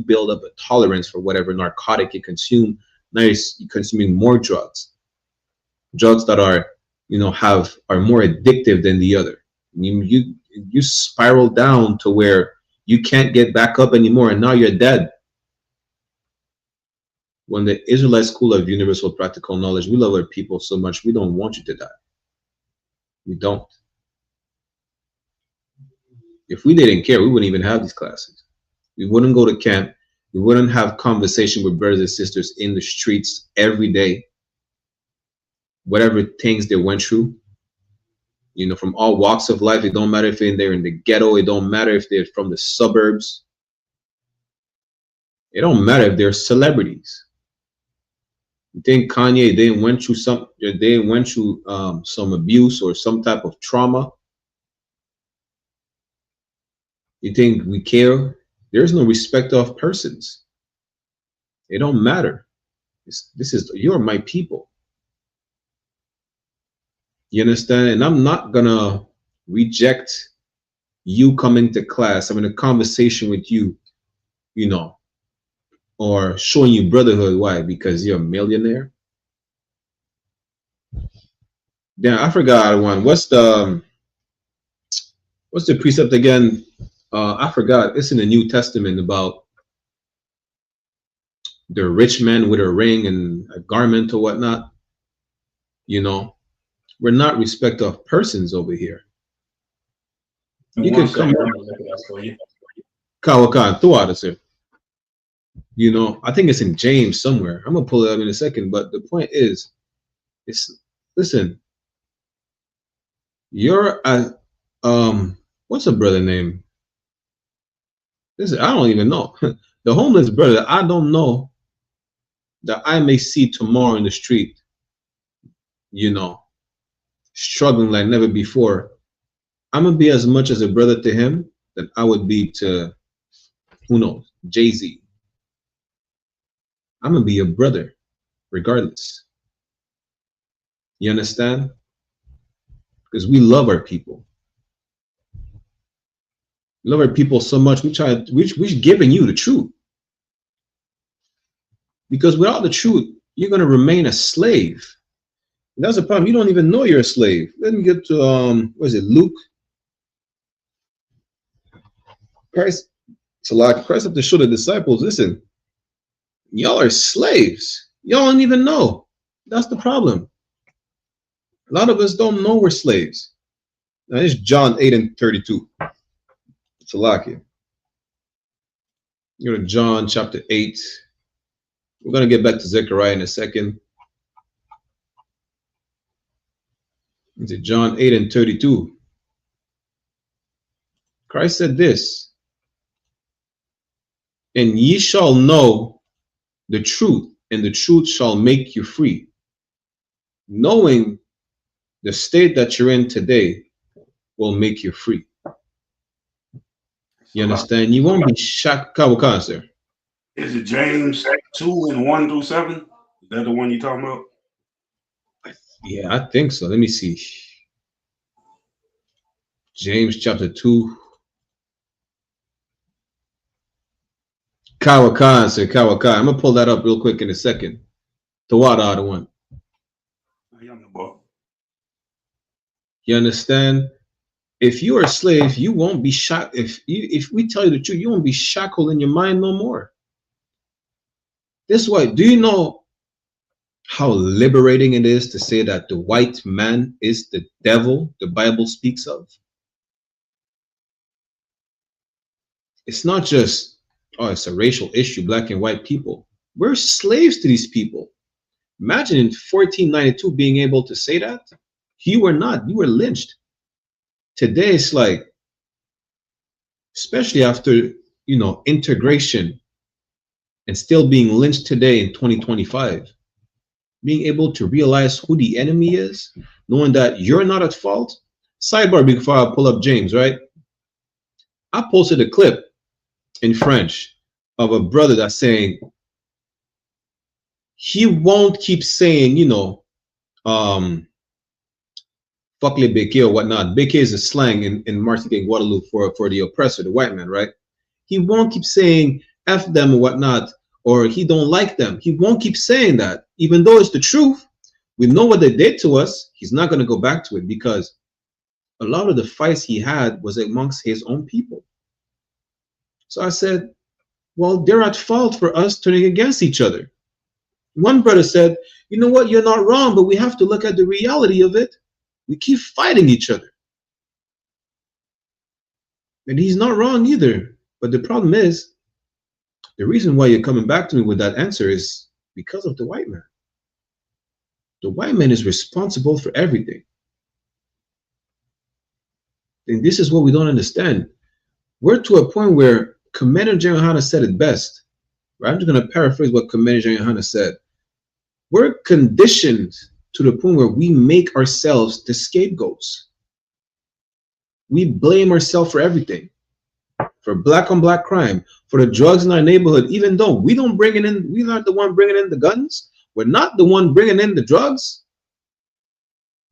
build up a tolerance for whatever narcotic you consume. Now you're consuming more drugs that are, you know, are more addictive than the other. You spiral down to where you can't get back up anymore, and now you're dead. When the Israelite School of Universal Practical Knowledge, we love our people so much, we don't want you to die. We don't. If we didn't care, we wouldn't even have these classes. We wouldn't go to camp. We wouldn't have conversation with brothers and sisters in the streets every day. Whatever things they went through, you know, from all walks of life. It don't matter if they're in the ghetto. It don't matter if they're from the suburbs. It don't matter if they're celebrities. You think Kanye, they went through some abuse or some type of trauma? You think we care? There's no respect of persons. It don't matter. You're my people. You understand? And I'm not gonna reject you coming to class, having a conversation with you, you know, or showing you brotherhood. Why? Because you're a millionaire? Damn, I forgot one. What's the precept again? I forgot. It's in the New Testament about the rich man with a ring and a garment or whatnot. You know, we're not respect of persons over here. You can come Kawakan, throw out of here. You know, I think it's in James somewhere. I'm gonna pull it up in a second, but the point is, listen, you're a what's a brother name? Listen, I don't even know. The homeless brother I don't know that I may see tomorrow in the street, you know, struggling like never before. I'm gonna be as much as a brother to him that I would be to, who knows, Jay-Z. I'm gonna be a brother regardless. You understand? Because we love our people. We love our people so much. We're giving you the truth. Because without the truth, you're going to remain a slave. And that's the problem. You don't even know you're a slave. Let me get to what is it, Luke? Christ have to show the disciples, listen, y'all are slaves. Y'all don't even know. That's the problem. A lot of us don't know we're slaves. Now it's John 8:32. It's a lock here. Go to John chapter 8. We're going to get back to Zechariah in a second. It's John 8:32. Christ said this, and ye shall know the truth, and the truth shall make you free. Knowing the state that you're in today will make you free. You understand? You won't be shocked. Sir. Is it James 2:1-7? Is that the one you talking about? Yeah, I think so. Let me see. James chapter 2. Kawakan, sir, Kawakan. I'm gonna pull that up real quick in a second. The water, the one. You understand? If you are a slave, you won't be shackled. If we tell you the truth, you won't be shackled in your mind no more. This is why. Do you know how liberating it is to say that the white man is the devil the Bible speaks of? It's not just, oh, it's a racial issue, black and white people. We're slaves to these people. Imagine in 1492 being able to say that. You were not. You were lynched. Today it's like, especially after, integration and still being lynched today in 2025, being able to realize who the enemy is, knowing that you're not at fault. Sidebar before I pull up James, right? I posted a clip in French of a brother that's saying he won't keep saying, fuck les béquets or whatnot. Béquets is a slang in Martinique and Guadeloupe for the oppressor, the white man, right? He won't keep saying F them or whatnot, or he don't like them. He won't keep saying that. Even though it's the truth, we know what they did to us. He's not going to go back to it because a lot of the fights he had was amongst his own people. So I said, well, they're at fault for us turning against each other. One brother said, you know what, you're not wrong, but we have to look at the reality of it. We keep fighting each other. And he's not wrong either. But the problem is, the reason why you're coming back to me with that answer is because of the white man. The white man is responsible for everything. And this is what we don't understand. We're to a point where Commander General YAHANNA said it best. Right? I'm just going to paraphrase what Commander General YAHANNA said. We're conditioned to the point where we make ourselves the scapegoats. We blame ourselves for everything. For black on black crime, for the drugs in our neighborhood, even though we don't bring it in, we're not the one bringing in the guns. We're not the one bringing in the drugs.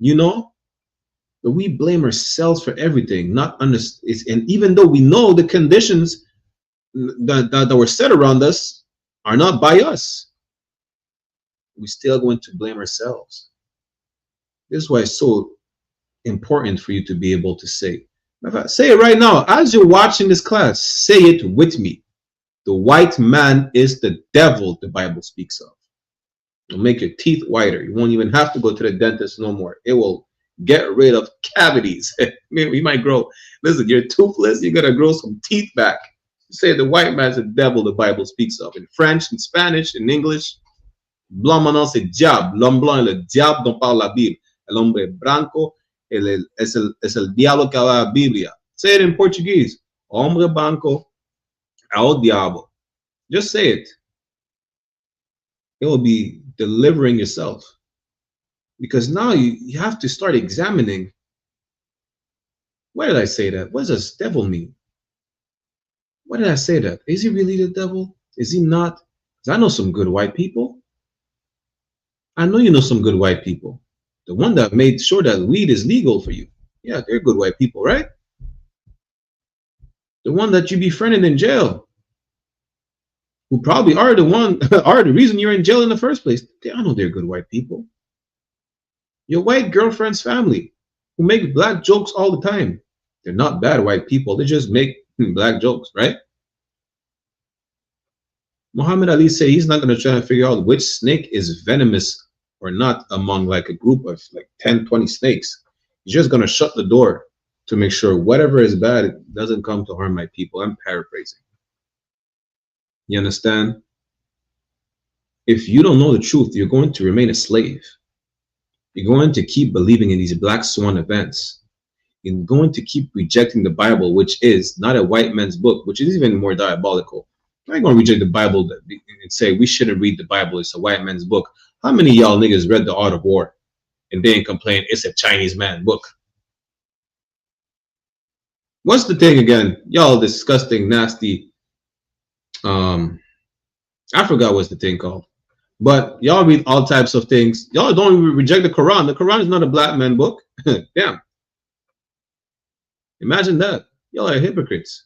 But we blame ourselves for everything. And even though we know the conditions that were set around us are not by us, we still going to blame ourselves. This is why it's so important for you to be able to say. Say it right now. As you're watching this class, say it with me. The white man is the devil the Bible speaks of. It'll make your teeth whiter. You won't even have to go to the dentist no more. It will get rid of cavities. You might grow. Listen, you're toothless. You're going to grow some teeth back. Say the white man is the devil the Bible speaks of. In French, in Spanish, in English. Blanc maintenant c'est diable. L'homme blanc est le diable dont parle la Bible. El hombre blanco es el diablo que habla la Biblia. Say it in Portuguese. Hombre blanco é o diabo. Just say it. It will be delivering yourself. Because now you have to start examining. Why did I say that? What does this devil mean? Why did I say that? Is he really the devil? Is he not? Because I know some good white people. I know you know some good white people. The one that made sure that weed is legal for you. Yeah, they're good white people, right? The one that you befriended in jail, who probably are the reason you're in jail in the first place. I know they're good white people. Your white girlfriend's family, who make black jokes all the time. They're not bad white people. They just make black jokes, right? Muhammad Ali said he's not going to try to figure out which snake is venomous or not among like a group of like 10, 20 snakes. He's just going to shut the door to make sure whatever is bad doesn't come to harm my people. I'm paraphrasing. You understand? If you don't know the truth, you're going to remain a slave. You're going to keep believing in these black swan events. You're going to keep rejecting the Bible, which is not a white man's book, which is even more diabolical. I ain't gonna reject the Bible and say we shouldn't read the Bible. It's a white man's book. How many of y'all niggas read The Art of War and they ain't complain it's a Chinese man book? What's the thing again? Y'all disgusting, nasty. I forgot what's the thing called. But y'all read all types of things. Y'all don't even reject the Quran. The Quran is not a black man book. Damn. Imagine that. Y'all are hypocrites.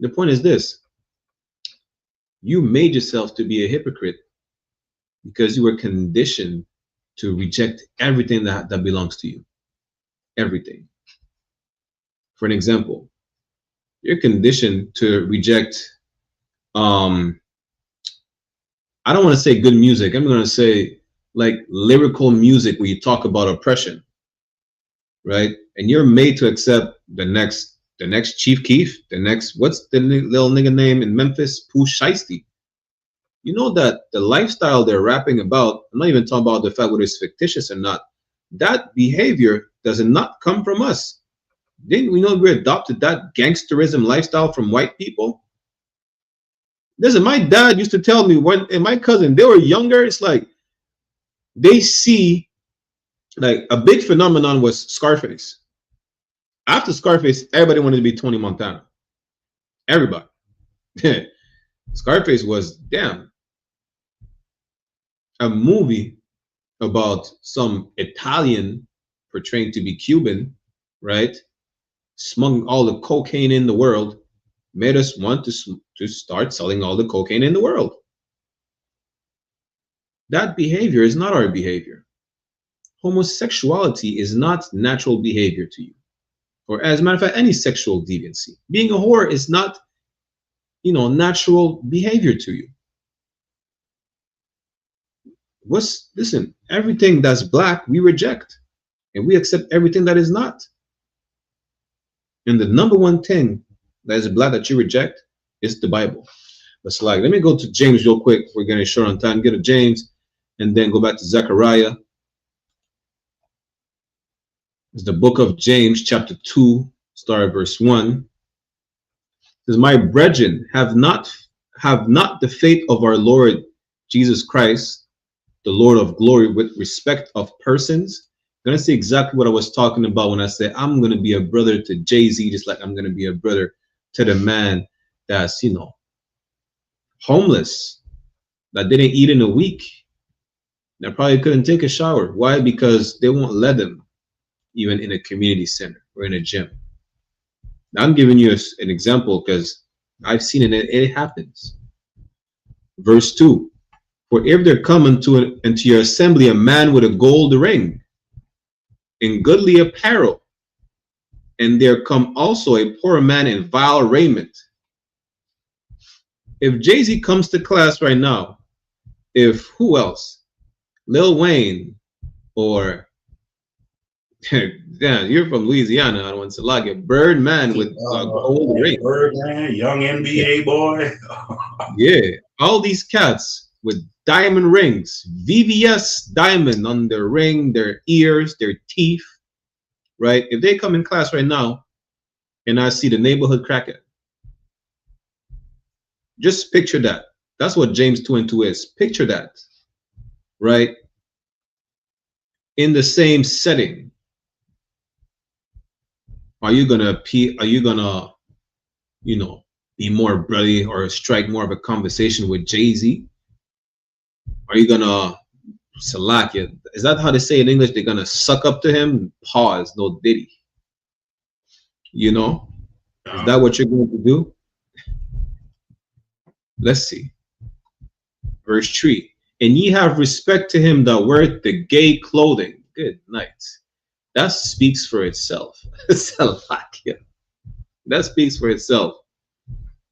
The point is this. You made yourself to be a hypocrite because you were conditioned to reject everything that belongs to you. Everything. For an example, you're conditioned to reject, I don't want to say good music. I'm going to say like lyrical music where you talk about oppression, right? And you're made to accept the next Chief Keef, the next, what's the little nigga name in Memphis? Pooh Shiesty. You know that the lifestyle they're rapping about, I'm not even talking about the fact whether it's fictitious or not, that behavior does not come from us. Didn't we know we adopted that gangsterism lifestyle from white people? Listen, my dad used to tell me when, and my cousin, they were younger, it's like they see, like a big phenomenon was Scarface. After Scarface, everybody wanted to be Tony Montana. Everybody. Scarface was, damn, a movie about some Italian portraying to be Cuban, right? Smuggling all the cocaine in the world, made us want to start selling all the cocaine in the world. That behavior is not our behavior. Homosexuality is not natural behavior to you. Or as a matter of fact, any sexual deviancy. Being a whore is not, natural behavior to you. Listen, everything that's black, we reject. And we accept everything that is not. And the number one thing that is black that you reject is the Bible. But so let me go to James real quick. We're getting short on time. Get to James and then go back to Zechariah. It's the book of James, chapter 2, start at verse 1. It says, my brethren, have not the faith of our Lord Jesus Christ, the Lord of glory, with respect of persons. I'm going to say exactly what I was talking about when I said I'm going to be a brother to Jay-Z, just like I'm going to be a brother to the man that's, homeless, that didn't eat in a week, that probably couldn't take a shower. Why? Because they won't let them even in a community center or in a gym. Now, I'm giving you an example because I've seen it. It happens. Verse 2. For if there come into your assembly a man with a gold ring in goodly apparel, and there come also a poor man in vile raiment. If Jay-Z comes to class right now, if who else? Lil Wayne or damn, you're from Louisiana. I don't want to lag it. Birdman with gold ring. Birdman, young NBA boy. Yeah, all these cats with diamond rings, VVS diamond on their ring, their ears, their teeth, right? If they come in class right now and I see the neighborhood crackhead, just picture that. That's what James 2:2 is. Picture that, right? In the same setting. Are you gonna be more brotherly or strike more of a conversation with Jay-Z? Are you gonna Salakia. Is that how they say in English? They're gonna suck up to him? Pause. No diddy. You know? Is that what you're going to do? Let's see. Verse 3. And ye have respect to him that weareth the gay clothing. Good night. That speaks for itself. Salakia. That speaks for itself.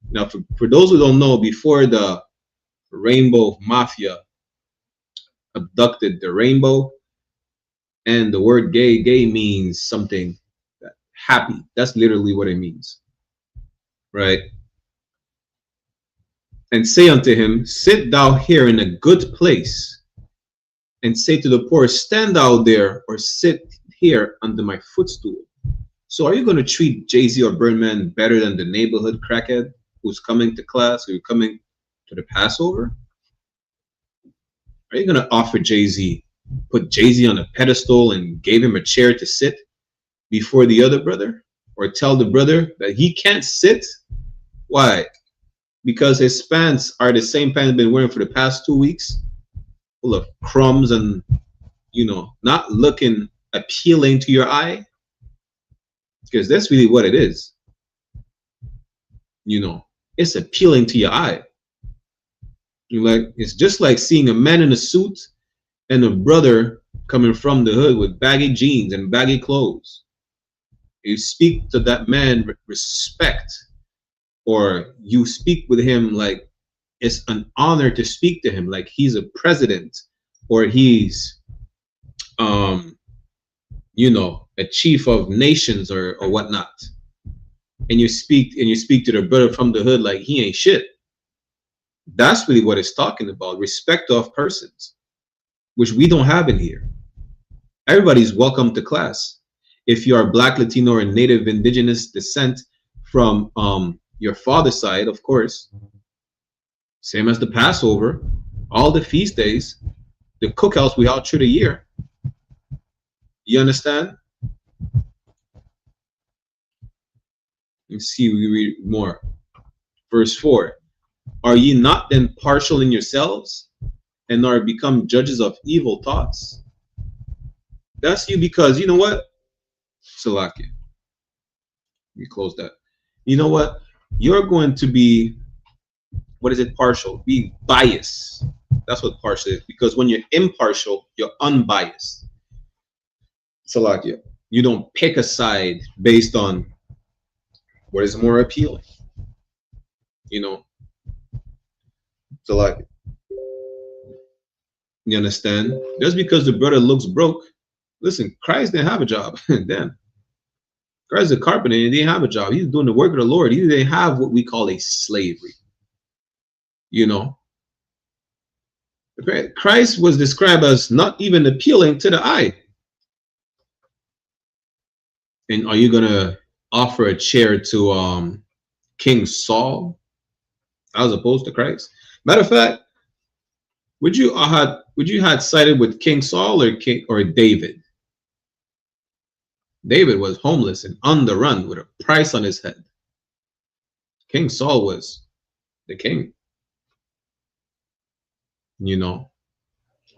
Now, for those who don't know, before the Rainbow Mafia abducted the rainbow, and the word gay means something happy. That's literally what it means, right? And say unto him, sit thou here in a good place, and say to the poor, stand thou there, or sit here under my footstool. So are you going to treat Jay-Z or Birdman better than the neighborhood crackhead who's coming to class, who's coming to the Passover? Are you going to offer Jay-Z, put Jay-Z on a pedestal and gave him a chair to sit before the other brother? Or tell the brother that he can't sit? Why? Because his pants are the same pants he's been wearing for the past 2 weeks, full of crumbs and, you know, not looking appealing to your eye? Because that's really what it is. You know, it's appealing to your eye. You like, it's just like seeing a man in a suit and a brother coming from the hood with baggy jeans and baggy clothes. You speak to that man with respect, or you speak with him like it's an honor to speak to him, like he's a president, or he's you know, a chief of nations or whatnot. And you speak to the brother from the hood like he ain't shit. That's really what it's talking about. Respect of persons, which we don't have in here. Everybody's welcome to class. If you are Black, Latino, or Native Indigenous descent from your father's side, of course, same as the Passover, all the feast days, the cookouts we all through the year. You understand? Let's see, we read more. Verse 4. Are ye not then partial in yourselves, and are become judges of evil thoughts? That's you, because you know what? Salakia. We close that. You know what? You're going to be, what is it, partial? Be biased. That's what partial is. Because when you're impartial, you're unbiased. Salakia. You don't pick a side based on what is more appealing. You know? Salakia. You understand? Just because the brother looks broke, listen, Christ didn't have a job. Damn. Christ is a carpenter and he didn't have a job. He's doing the work of the Lord. He didn't have what we call a slavery. You know? Christ was described as not even appealing to the eye. And are you gonna offer a chair to King Saul as opposed to Christ? Matter of fact, would you had sided with King Saul or David? David was homeless and on the run with a price on his head. King Saul was the king. You know,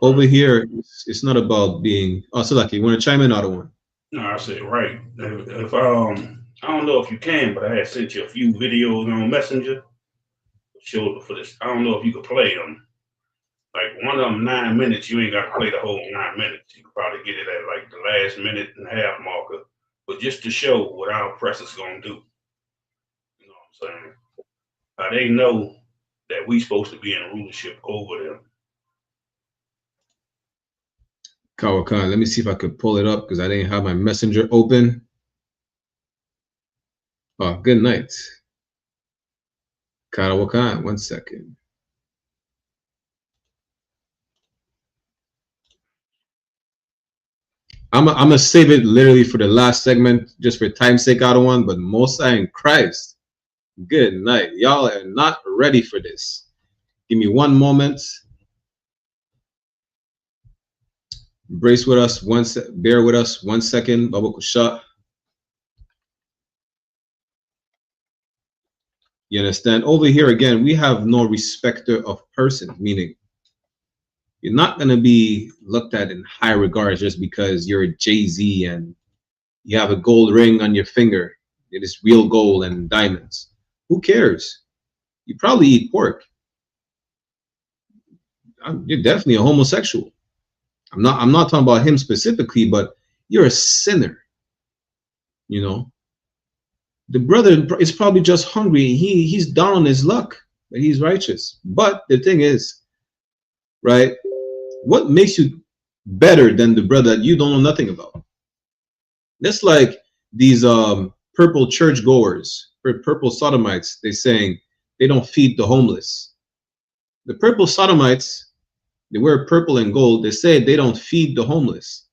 over here, it's not about being. Oh, so lucky. You want to chime in, other one? No, I said right. If I don't know if you can, but I had sent you a few videos on Messenger. Showed for this. I don't know if you could play them. Like one of them 9 minutes, you ain't got to play the whole 9 minutes. You could probably get it at like the last minute and a half marker, but just to show what our oppressors gonna do. You know what I'm saying? They know that we supposed to be in rulership over them. Kawakan, let me see if I could pull it up because I didn't have my messenger open. Oh, good night. Kawakan, 1 second. I'm gonna save it literally for the last segment, just for time's sake, out of one. But Mosai and Christ, good night. Y'all are not ready for this. Give me 1 moment. Brace with us. Bear with us 1 second. Baba Kusha. You understand? Over here again, we have no respecter of person, meaning You're not going to be looked at in high regards just because you're a Jay-Z and you have a gold ring on your finger. It is real gold and diamonds. Who cares? You probably eat pork. You're definitely a homosexual. I'm not talking about him specifically, but you're a sinner. You know, the brother is probably just hungry. He's down on his luck, but he's righteous. But the thing is, right, what makes you better than the brother that you don't know nothing about? That's like these purple churchgoers, purple sodomites. They're saying they don't feed the homeless. The purple sodomites, they wear purple and gold. They say they don't feed the homeless.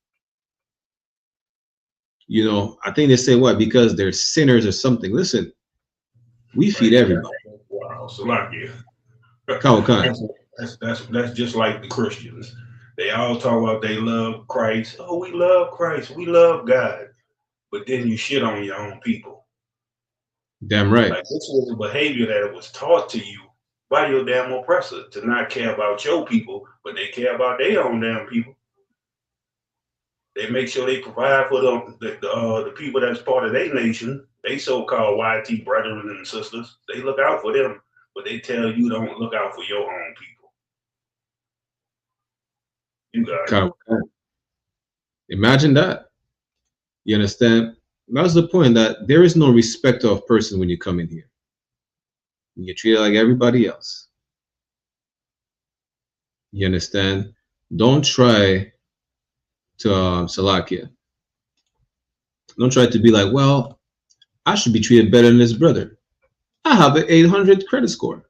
You know, I think they say what? Because they're sinners or something. Listen, we feed everybody. Wow, so like you. Khan. That's just like the Christians. They all talk about they love Christ. Oh, we love Christ. We love God. But then you shit on your own people. Damn right. Like this was a behavior that was taught to you by your damn oppressor to not care about your people, but they care about their own damn people. They make sure they provide for the people that's part of their nation. They so-called YT brethren and sisters. They look out for them, but they tell you don't look out for your own people. You got it. Imagine that. You understand? That's the point, that there is no respect of person when you come in here. You're treated like everybody else. You understand? Don't try to Salakia. Don't try to be like, well, I should be treated better than this brother. I have an 800 credit score.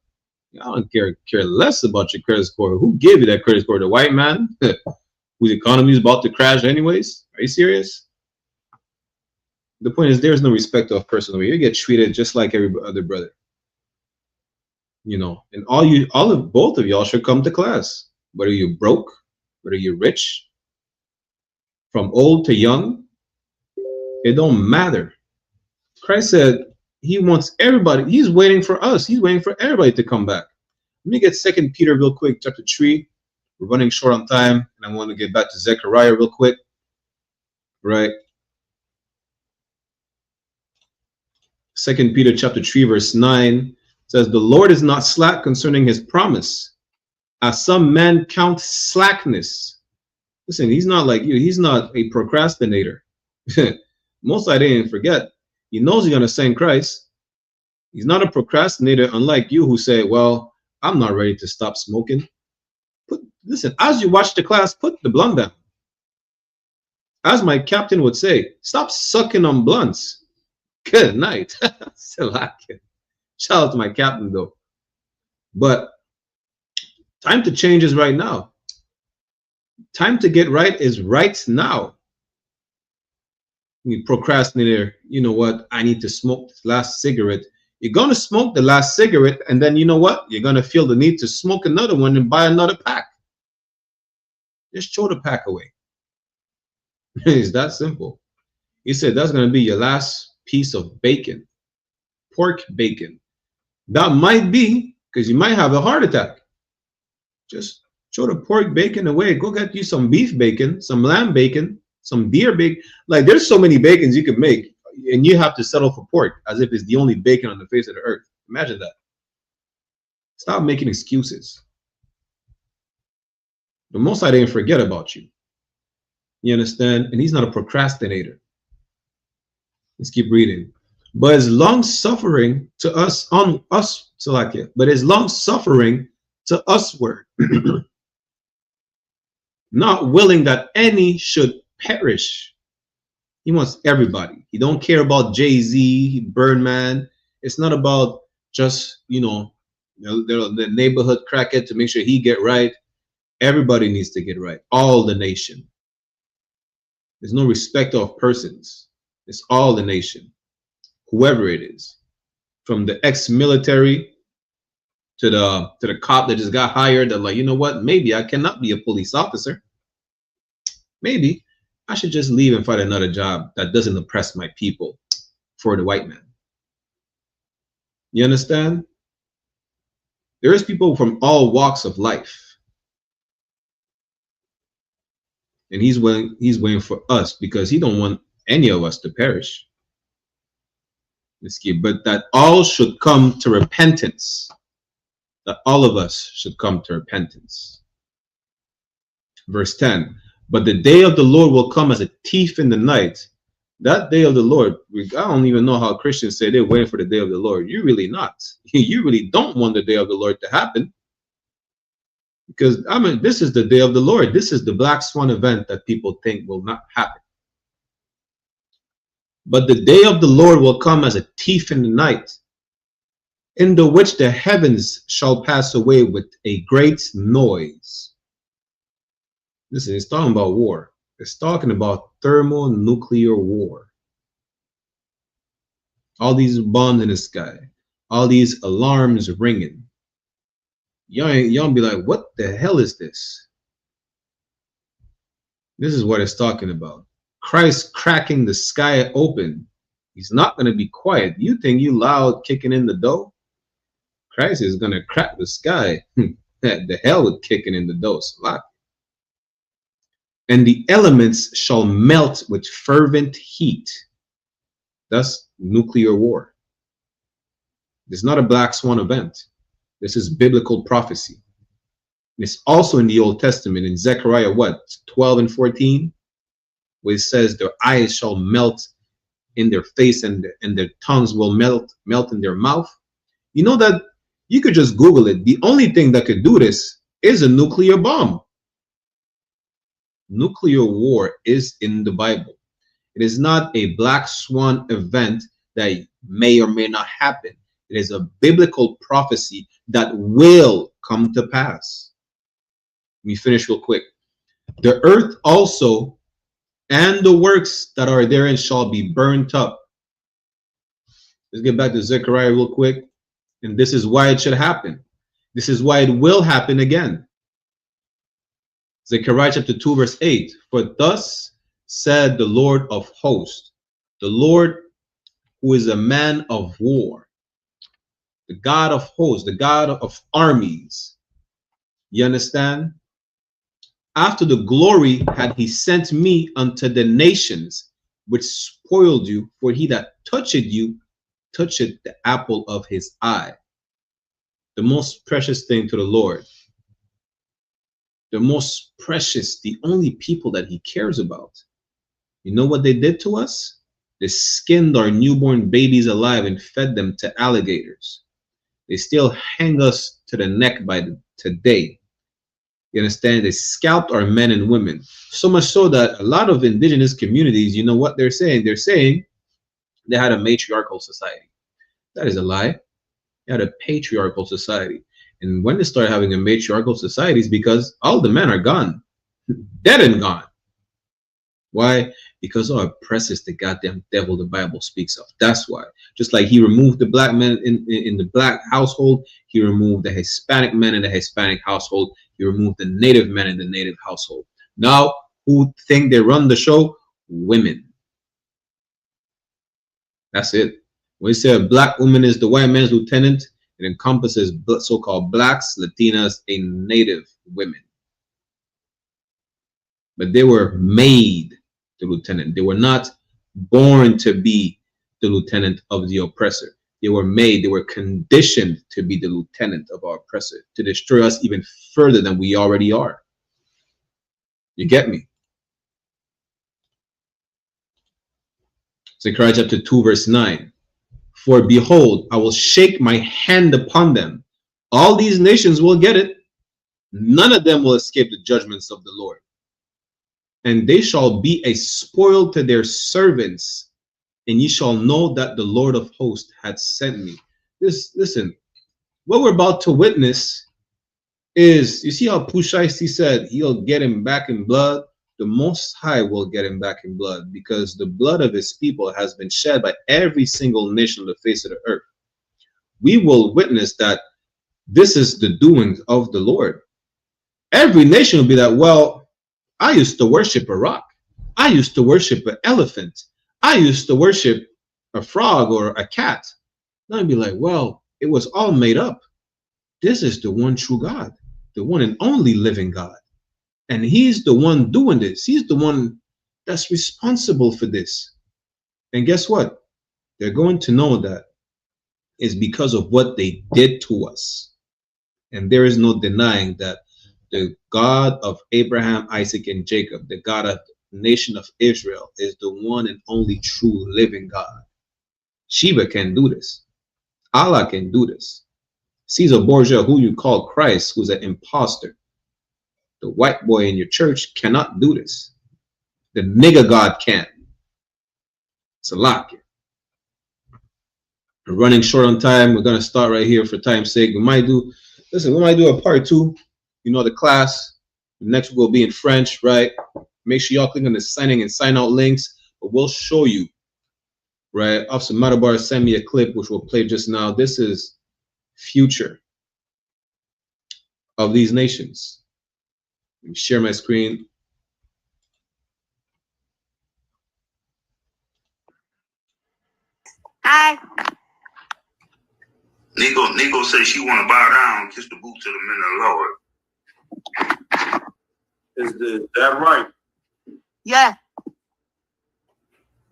I don't care less about your credit score. Who gave you that credit score? The white man whose economy is about to crash anyways? Are you serious? The point is, there's no respect of person over here. You get treated just like every other brother. You know, and both of y'all should come to class. Whether you're broke, whether you're rich, from old to young, it don't matter. Christ said he wants everybody. He's waiting for us. He's waiting for everybody to come back. Let me get 2 Peter real quick, chapter 3. We're running short on time, and I want to get back to Zechariah real quick. Right? 2 Peter chapter 3, verse 9 says, the Lord is not slack concerning his promise, as some men count slackness. Listen, he's not like you. He's not a procrastinator. Most I didn't forget. He knows he's going to send Christ. He's not a procrastinator, unlike you who say, well, I'm not ready to stop smoking. Listen, as you watch the class, put the blunt down. As my captain would say, stop sucking on blunts. Good night. Shout out to my captain, though. But time to change is right now. Time to get right is right now. You procrastinator, you know what? I need to smoke this last cigarette. You're going to smoke the last cigarette, and then you know what? You're going to feel the need to smoke another one and buy another pack. Just throw the pack away. It's that simple. He said that's going to be your last piece of bacon, pork bacon. That might be because you might have a heart attack. Just throw the pork bacon away. Go get you some beef bacon, some lamb bacon, some deer bacon. Like, there's so many bacons you can make, and you have to settle for pork as if it's the only bacon on the face of the earth. Imagine that. Stop making excuses. The Most High didn't forget about you. You understand? And he's not a procrastinator. Let's keep reading. But his long suffering to us, on us, Salakia, but his long suffering to usward, not willing that any should perish. He wants everybody. He don't care about Jay-Z, Birdman. It's not about just, the neighborhood crackhead to make sure he get right. Everybody needs to get right. All the nation. There's no respect of persons. It's all the nation. Whoever it is. From the ex-military to the cop that just got hired, that like, you know what? Maybe I cannot be a police officer. Maybe I should just leave and find another job that doesn't oppress my people for the white man. You understand? There is people from all walks of life. And he's waiting for us because he don't want any of us to perish. But that all should come to repentance. That all of us should come to repentance. Verse 10. But the day of the Lord will come as a thief in the night. That day of the Lord, I don't even know how Christians say they're waiting for the day of the Lord. You're really not. You really don't want the day of the Lord to happen. Because, I mean, this is the day of the Lord. This is the black swan event that people think will not happen. But the day of the Lord will come as a thief in the night, in the which the heavens shall pass away with a great noise. Listen, it's talking about war. It's talking about thermonuclear war. All these bombs in the sky, all these alarms ringing. Y'all be like, what the hell is this? This is what it's talking about. Christ cracking the sky open. He's not going to be quiet. You think you loud kicking in the door? Christ is going to crack the sky. The hell with kicking in the door. And the elements shall melt with fervent heat. That's nuclear war. It's not a black swan event. This is biblical prophecy. It's also in the Old Testament in Zechariah 12 and 14, where it says their eyes shall melt in their face and their tongues will melt in their mouth. You know that you could just Google it. The only thing that could do this is a nuclear bomb. Nuclear war is in the Bible. It is not a black swan event that may or may not happen. It is a biblical prophecy that will come to pass. Let me finish real quick. The earth also and the works that are therein shall be burnt up. Let's get back to Zechariah real quick. And this is why it should happen. This is why it will happen again. Zechariah chapter 2 verse 8. For thus said the Lord of hosts, the Lord who is a man of war, the God of hosts, the God of armies. You understand? After the glory had he sent me unto the nations, which spoiled you, for he that toucheth you, toucheth the apple of his eye. The most precious thing to the Lord. The most precious, the only people that he cares about. You know what they did to us? They skinned our newborn babies alive and fed them to alligators. They still hang us to the neck by today. You understand? They scalped our men and women. So much so that a lot of indigenous communities, you know what they're saying? They're saying they had a matriarchal society. That is a lie. They had a patriarchal society. And when they started having a matriarchal society, it's because all the men are gone. Dead and gone. Why? Because how oppressive the goddamn devil the Bible speaks of. That's why. Just like he removed the black men in the black household, he removed the Hispanic men in the Hispanic household. He removed the native men in the native household. Now, who think they run the show? Women. That's it. When we say a black woman is the white man's lieutenant, it encompasses so-called blacks, Latinas, and native women. But they were made the lieutenant. They were not born to be the lieutenant of the oppressor. They were made, they were conditioned to be the lieutenant of our oppressor, to destroy us even further than we already are. You get me? Zechariah chapter 2 verse 9. For behold, I will shake my hand upon them. All these nations will get it. None of them will escape the judgments of the Lord. And they shall be a spoil to their servants. And ye shall know that the Lord of hosts had sent me. Listen, what we're about to witness is, you see how Pushaisti said he'll get him back in blood? The Most High will get him back in blood, because the blood of his people has been shed by every single nation on the face of the earth. We will witness that this is the doings of the Lord. Every nation will be that, well, I used to worship a rock. I used to worship an elephant. I used to worship a frog or a cat. Now I'd be like, well, it was all made up. This is the one true God, the one and only living God. And he's the one doing this. He's the one that's responsible for this. And guess what? They're going to know that it's because of what they did to us. And there is no denying that the God of Abraham, Isaac, and Jacob, the God of the nation of Israel, is the one and only true living God. Sheba can do this. Allah can do this. Caesar Borgia, who you call Christ, who's an imposter, the white boy in your church, cannot do this. The nigger God can. It's a lock. We're running short on time. We're gonna start right here for time's sake. We might do a part 2. You know the class. The next will be in French, right? Make sure y'all click on the signing and sign out links. But we'll show you, right? Officer Matabar sent me a clip which we'll play just now. This is future of these nations. Let me share my screen. Hi. Nico says she want to bow down, kiss the boots of the men of the Lord. Is that right? Yeah.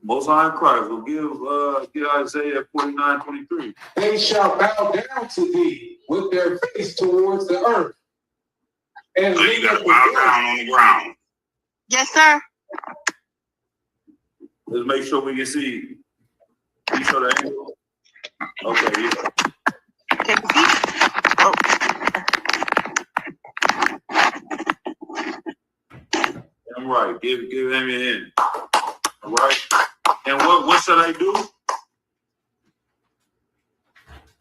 Most High Christ will give Isaiah 49:23. They shall bow down to thee with their face towards the earth. And So you got to bow down on the ground. Yes, sir. Let's make sure we can see. You show the angle. Okay, yeah. Take a seat. Oh. I'm right. Give him your hand. All right. And what should I do?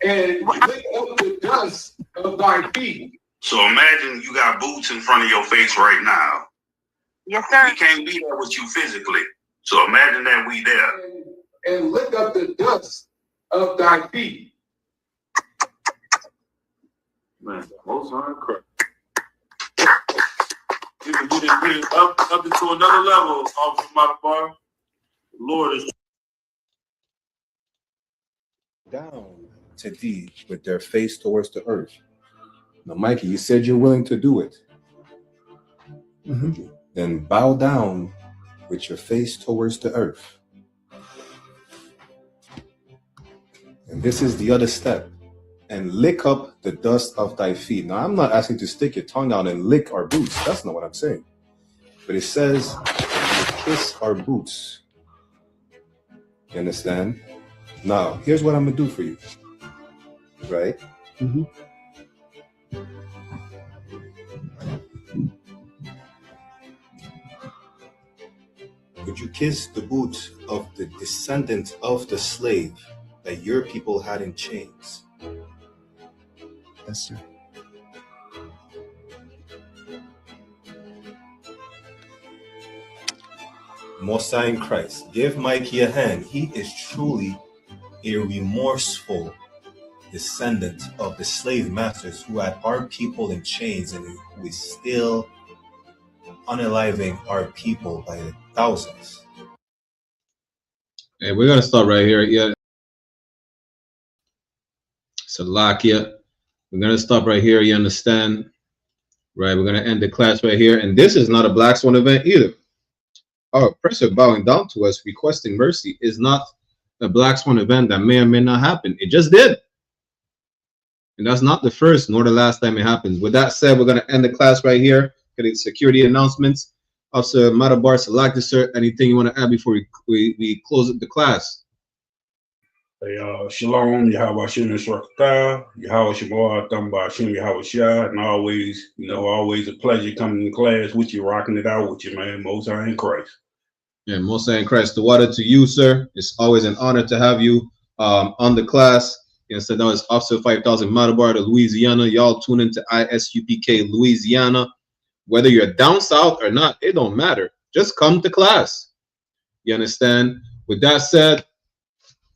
and lick up the dust of thy feet. So imagine you got boots in front of your face right now. Yes, sir. We can't be there with you physically. So imagine that we there. And lick up the dust of thy feet. Man, most High Christ. You can get it up into another level, Officer Matabar. The Lord is down to thee with their face towards the earth. Now, Mikey, you said you're willing to do it. Then bow down with your face towards the earth. And this is the other step. And lick up the dust of thy feet. Now, I'm not asking to stick your tongue out and lick our boots. That's not what I'm saying. But it says, kiss our boots. You understand? Now, here's what I'm going to do for you. Right? Would you kiss the boot of the descendant of the slave that your people had in chains? Yes, sir. Most High in Christ, give Mikey a hand. He is truly a remorseful descendant of the slave masters who had our people in chains and who is still unaliving our people by the thousands. Hey, we're gonna start right here. Yeah. Salakia. We're gonna stop right here, you understand? Right, we're gonna end the class right here. And this is not a Black Swan event either. Our oppressor bowing down to us, requesting mercy, is not a Black Swan event that may or may not happen. It just did. And that's not the first nor the last time it happens. With that said, we're gonna end the class right here. Getting security announcements. Officer Matabar, Salakia, sir, anything you want to add before we close the class? Hey, Shalom, Yahweh Shem Yisrael, Yahweh Shabbat, Thamba Shem Yahweh Shah, and always, always a pleasure coming to class with you, rocking it out with you, man. Most High in Christ. Yeah, Most High in Christ. The water to you, sir. It's always an honor to have you on the class. So that was Officer 5000 Matabar to Louisiana. Y'all tune into ISUPK Louisiana. Whether you're down south or not, it don't matter. Just come to class. You understand? With that said,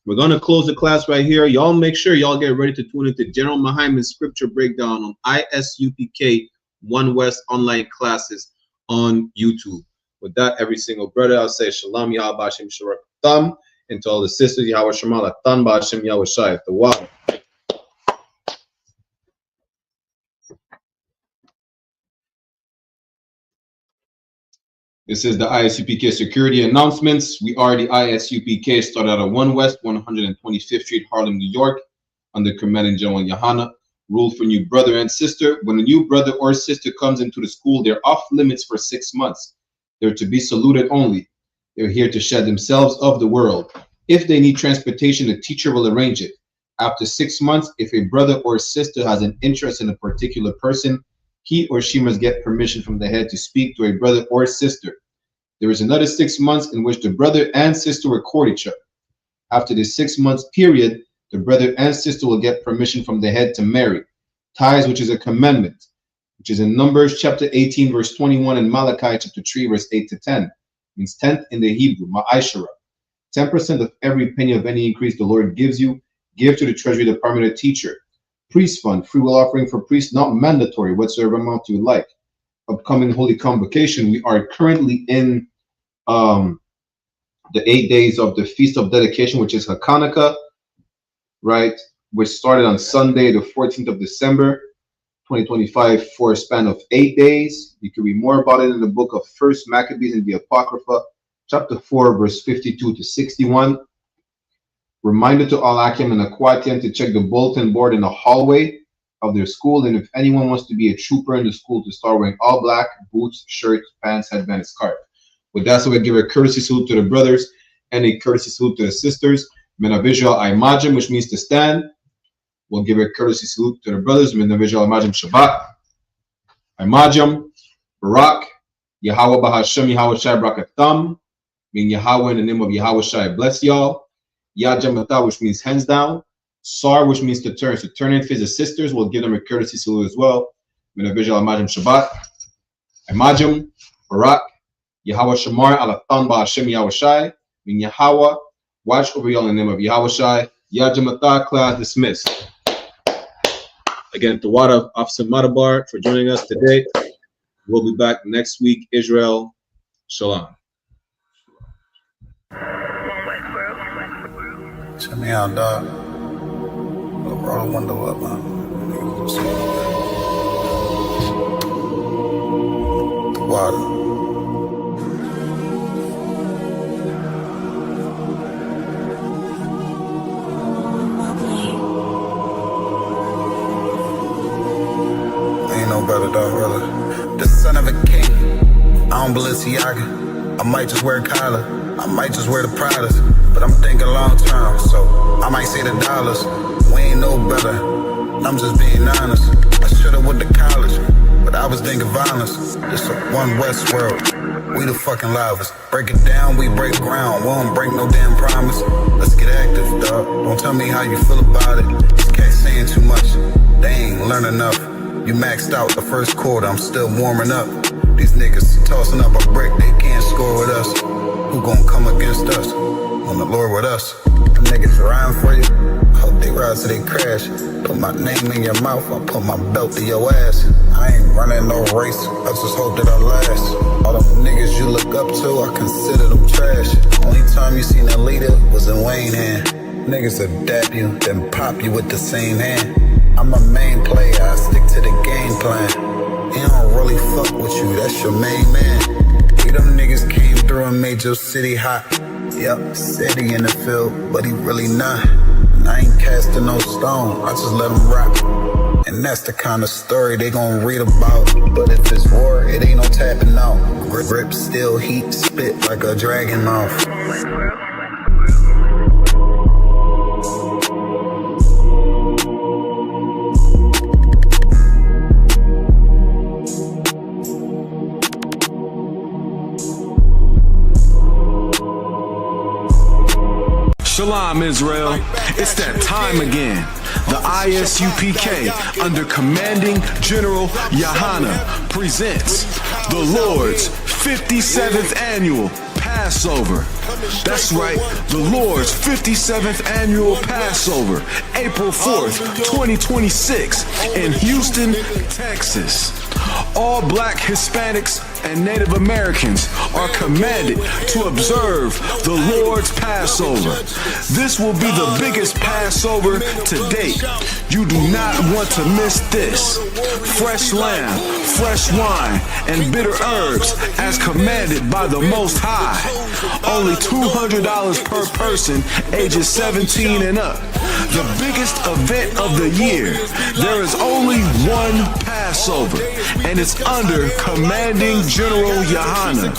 we're going to close the class right here. Y'all make sure y'all get ready to tune into General Muhammad's scripture breakdown on ISUPK One West online classes on YouTube. With that, every single brother, I'll say Shalom, Yahweh B'Hashem Shurak Thumb, and to all the sisters, Yahweh Shemala Thumb B'Hashem Yahweh Shai. The water. This is the ISUPK security announcements. We are the I.S.U.P.K. started out of 1 West 125th Street, Harlem, New York, under Commanding General YAHANNA. Rule for new brother and sister. When a new brother or sister comes into the school, they're off limits for 6 months. They're to be saluted only. They're here to shed themselves of the world. If they need transportation, the teacher will arrange it. After 6 months, if a brother or sister has an interest in a particular person, he or she must get permission from the head to speak to a brother or sister. There is another 6 months in which the brother and sister will court each other. After the 6 months period, the brother and sister will get permission from the head to marry. Tithes, which is a commandment, which is in Numbers chapter 18, verse 21, and Malachi chapter 3, verse 8 to 10. Means tenth in the Hebrew, ma'ashara. 10% of every penny of any increase the Lord gives you, give to the Treasury Department or teacher. Priest fund, free will offering for priests, not mandatory, whatsoever amount you like. Upcoming Holy Convocation, we are currently in the 8 days of the Feast of Dedication, which is Hanukkah, right? Which started on Sunday, the 14th of December, 2025, for a span of 8 days. You can read more about it in the book of 1 Maccabees in the Apocrypha, chapter 4, verse 52 to 61. Reminder to all Akim and Aquatian to check the bulletin board in the hallway of their school, and if anyone wants to be a trooper in the school, to start wearing all black, boots, shirt, pants, headband, scarf. With that, so we give a courtesy salute to the brothers and a courtesy salute to the sisters. Mina visual imagine, which means to stand. We'll give a courtesy salute to the brothers. Mina visual imagine Shabbat. Imagine, Barak, Yahweh Bahashem, Yahweh Shai Brakatham. Mean Yahweh in the name of Yahweh Shai bless y'all. Yajamata, which means hands down. Sar, which means to turn. So turn and face the sisters. We'll give them a courtesy salute as well. Mina visual imagine Shabbat. Imagine, Barak, Yahweh Shamar, Alatan Bahashem, Yahweh Shai. Mean Yahweh, watch over y'all in the name of Yahweh Shai. Yajamata, class dismissed. Again, Tawada Officer Madabar for joining us today. We'll be back next week. Israel, Shalom. Check me out, dog. Roll the window up, man. The water. Ain't no better, dog, brother. The son of a king. I don't Balenciaga. I might just wear Kyla. I might just wear the Pradas, but I'm thinking long term, so I might say the dollars. We ain't no better, I'm just being honest. I should've went to college, but I was thinking violence. It's a one West world, we the fucking livest. Break it down, we break ground, we don't break no damn promise. Let's get active, dog. Don't tell me how you feel about it. These cats saying too much, they ain't learn enough. You maxed out the first quarter, I'm still warming up. These niggas tossing up a brick, they can't score with us. Who gon' come against us? On the Lord with us. Them niggas riding for you. Hope they ride till they crash. Put my name in your mouth, I put my belt to your ass. I ain't running no race, I just hope that I last. All them niggas you look up to, I consider them trash. Only time you seen a leader was in Wayne hand. Niggas will dap you, then pop you with the same hand. I'm a main player, I stick to the game plan. He don't really fuck with you, that's your main man. Them niggas came through and made your city hot. Yep, said he in the field, but he really not. And I ain't casting no stone, I just let him rock. And that's the kind of story they gon' read about. But if it's war, it ain't no tapping out. Grip still heat, spit like a dragon mouth. Shalom, Israel. It's that time again. The I.S.U.P.K. under Commanding General YAHANNA presents the Lord's 57th Annual Passover. That's right, the Lord's 57th Annual Passover, April 4th, 2026 in Houston, Texas. All black Hispanics and Native Americans are commanded to observe the Lord's Passover. This will be the biggest Passover to date. You do not want to miss this. Fresh lamb, fresh wine, and bitter herbs as commanded by the Most High. Only $200 per person, ages 17 and up. The biggest event of the year. There is only one Passover, and it's under Commanding General YAHANNA.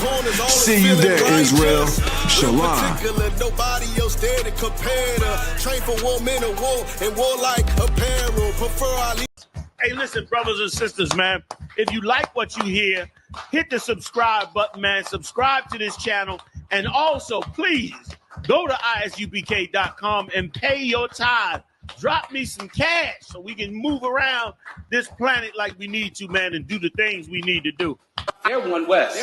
See you there, Israel. Shalom. Nobody else there to compare to. Train for war, men of war, and warlike apparel. Hey, listen, brothers and sisters, man. If you like what you hear, hit the subscribe button, man. Subscribe to this channel. And also, please, go to isupk.com and pay your tithe. Drop me some cash so we can move around this planet like we need to, man, and do the things we need to do. They're one West.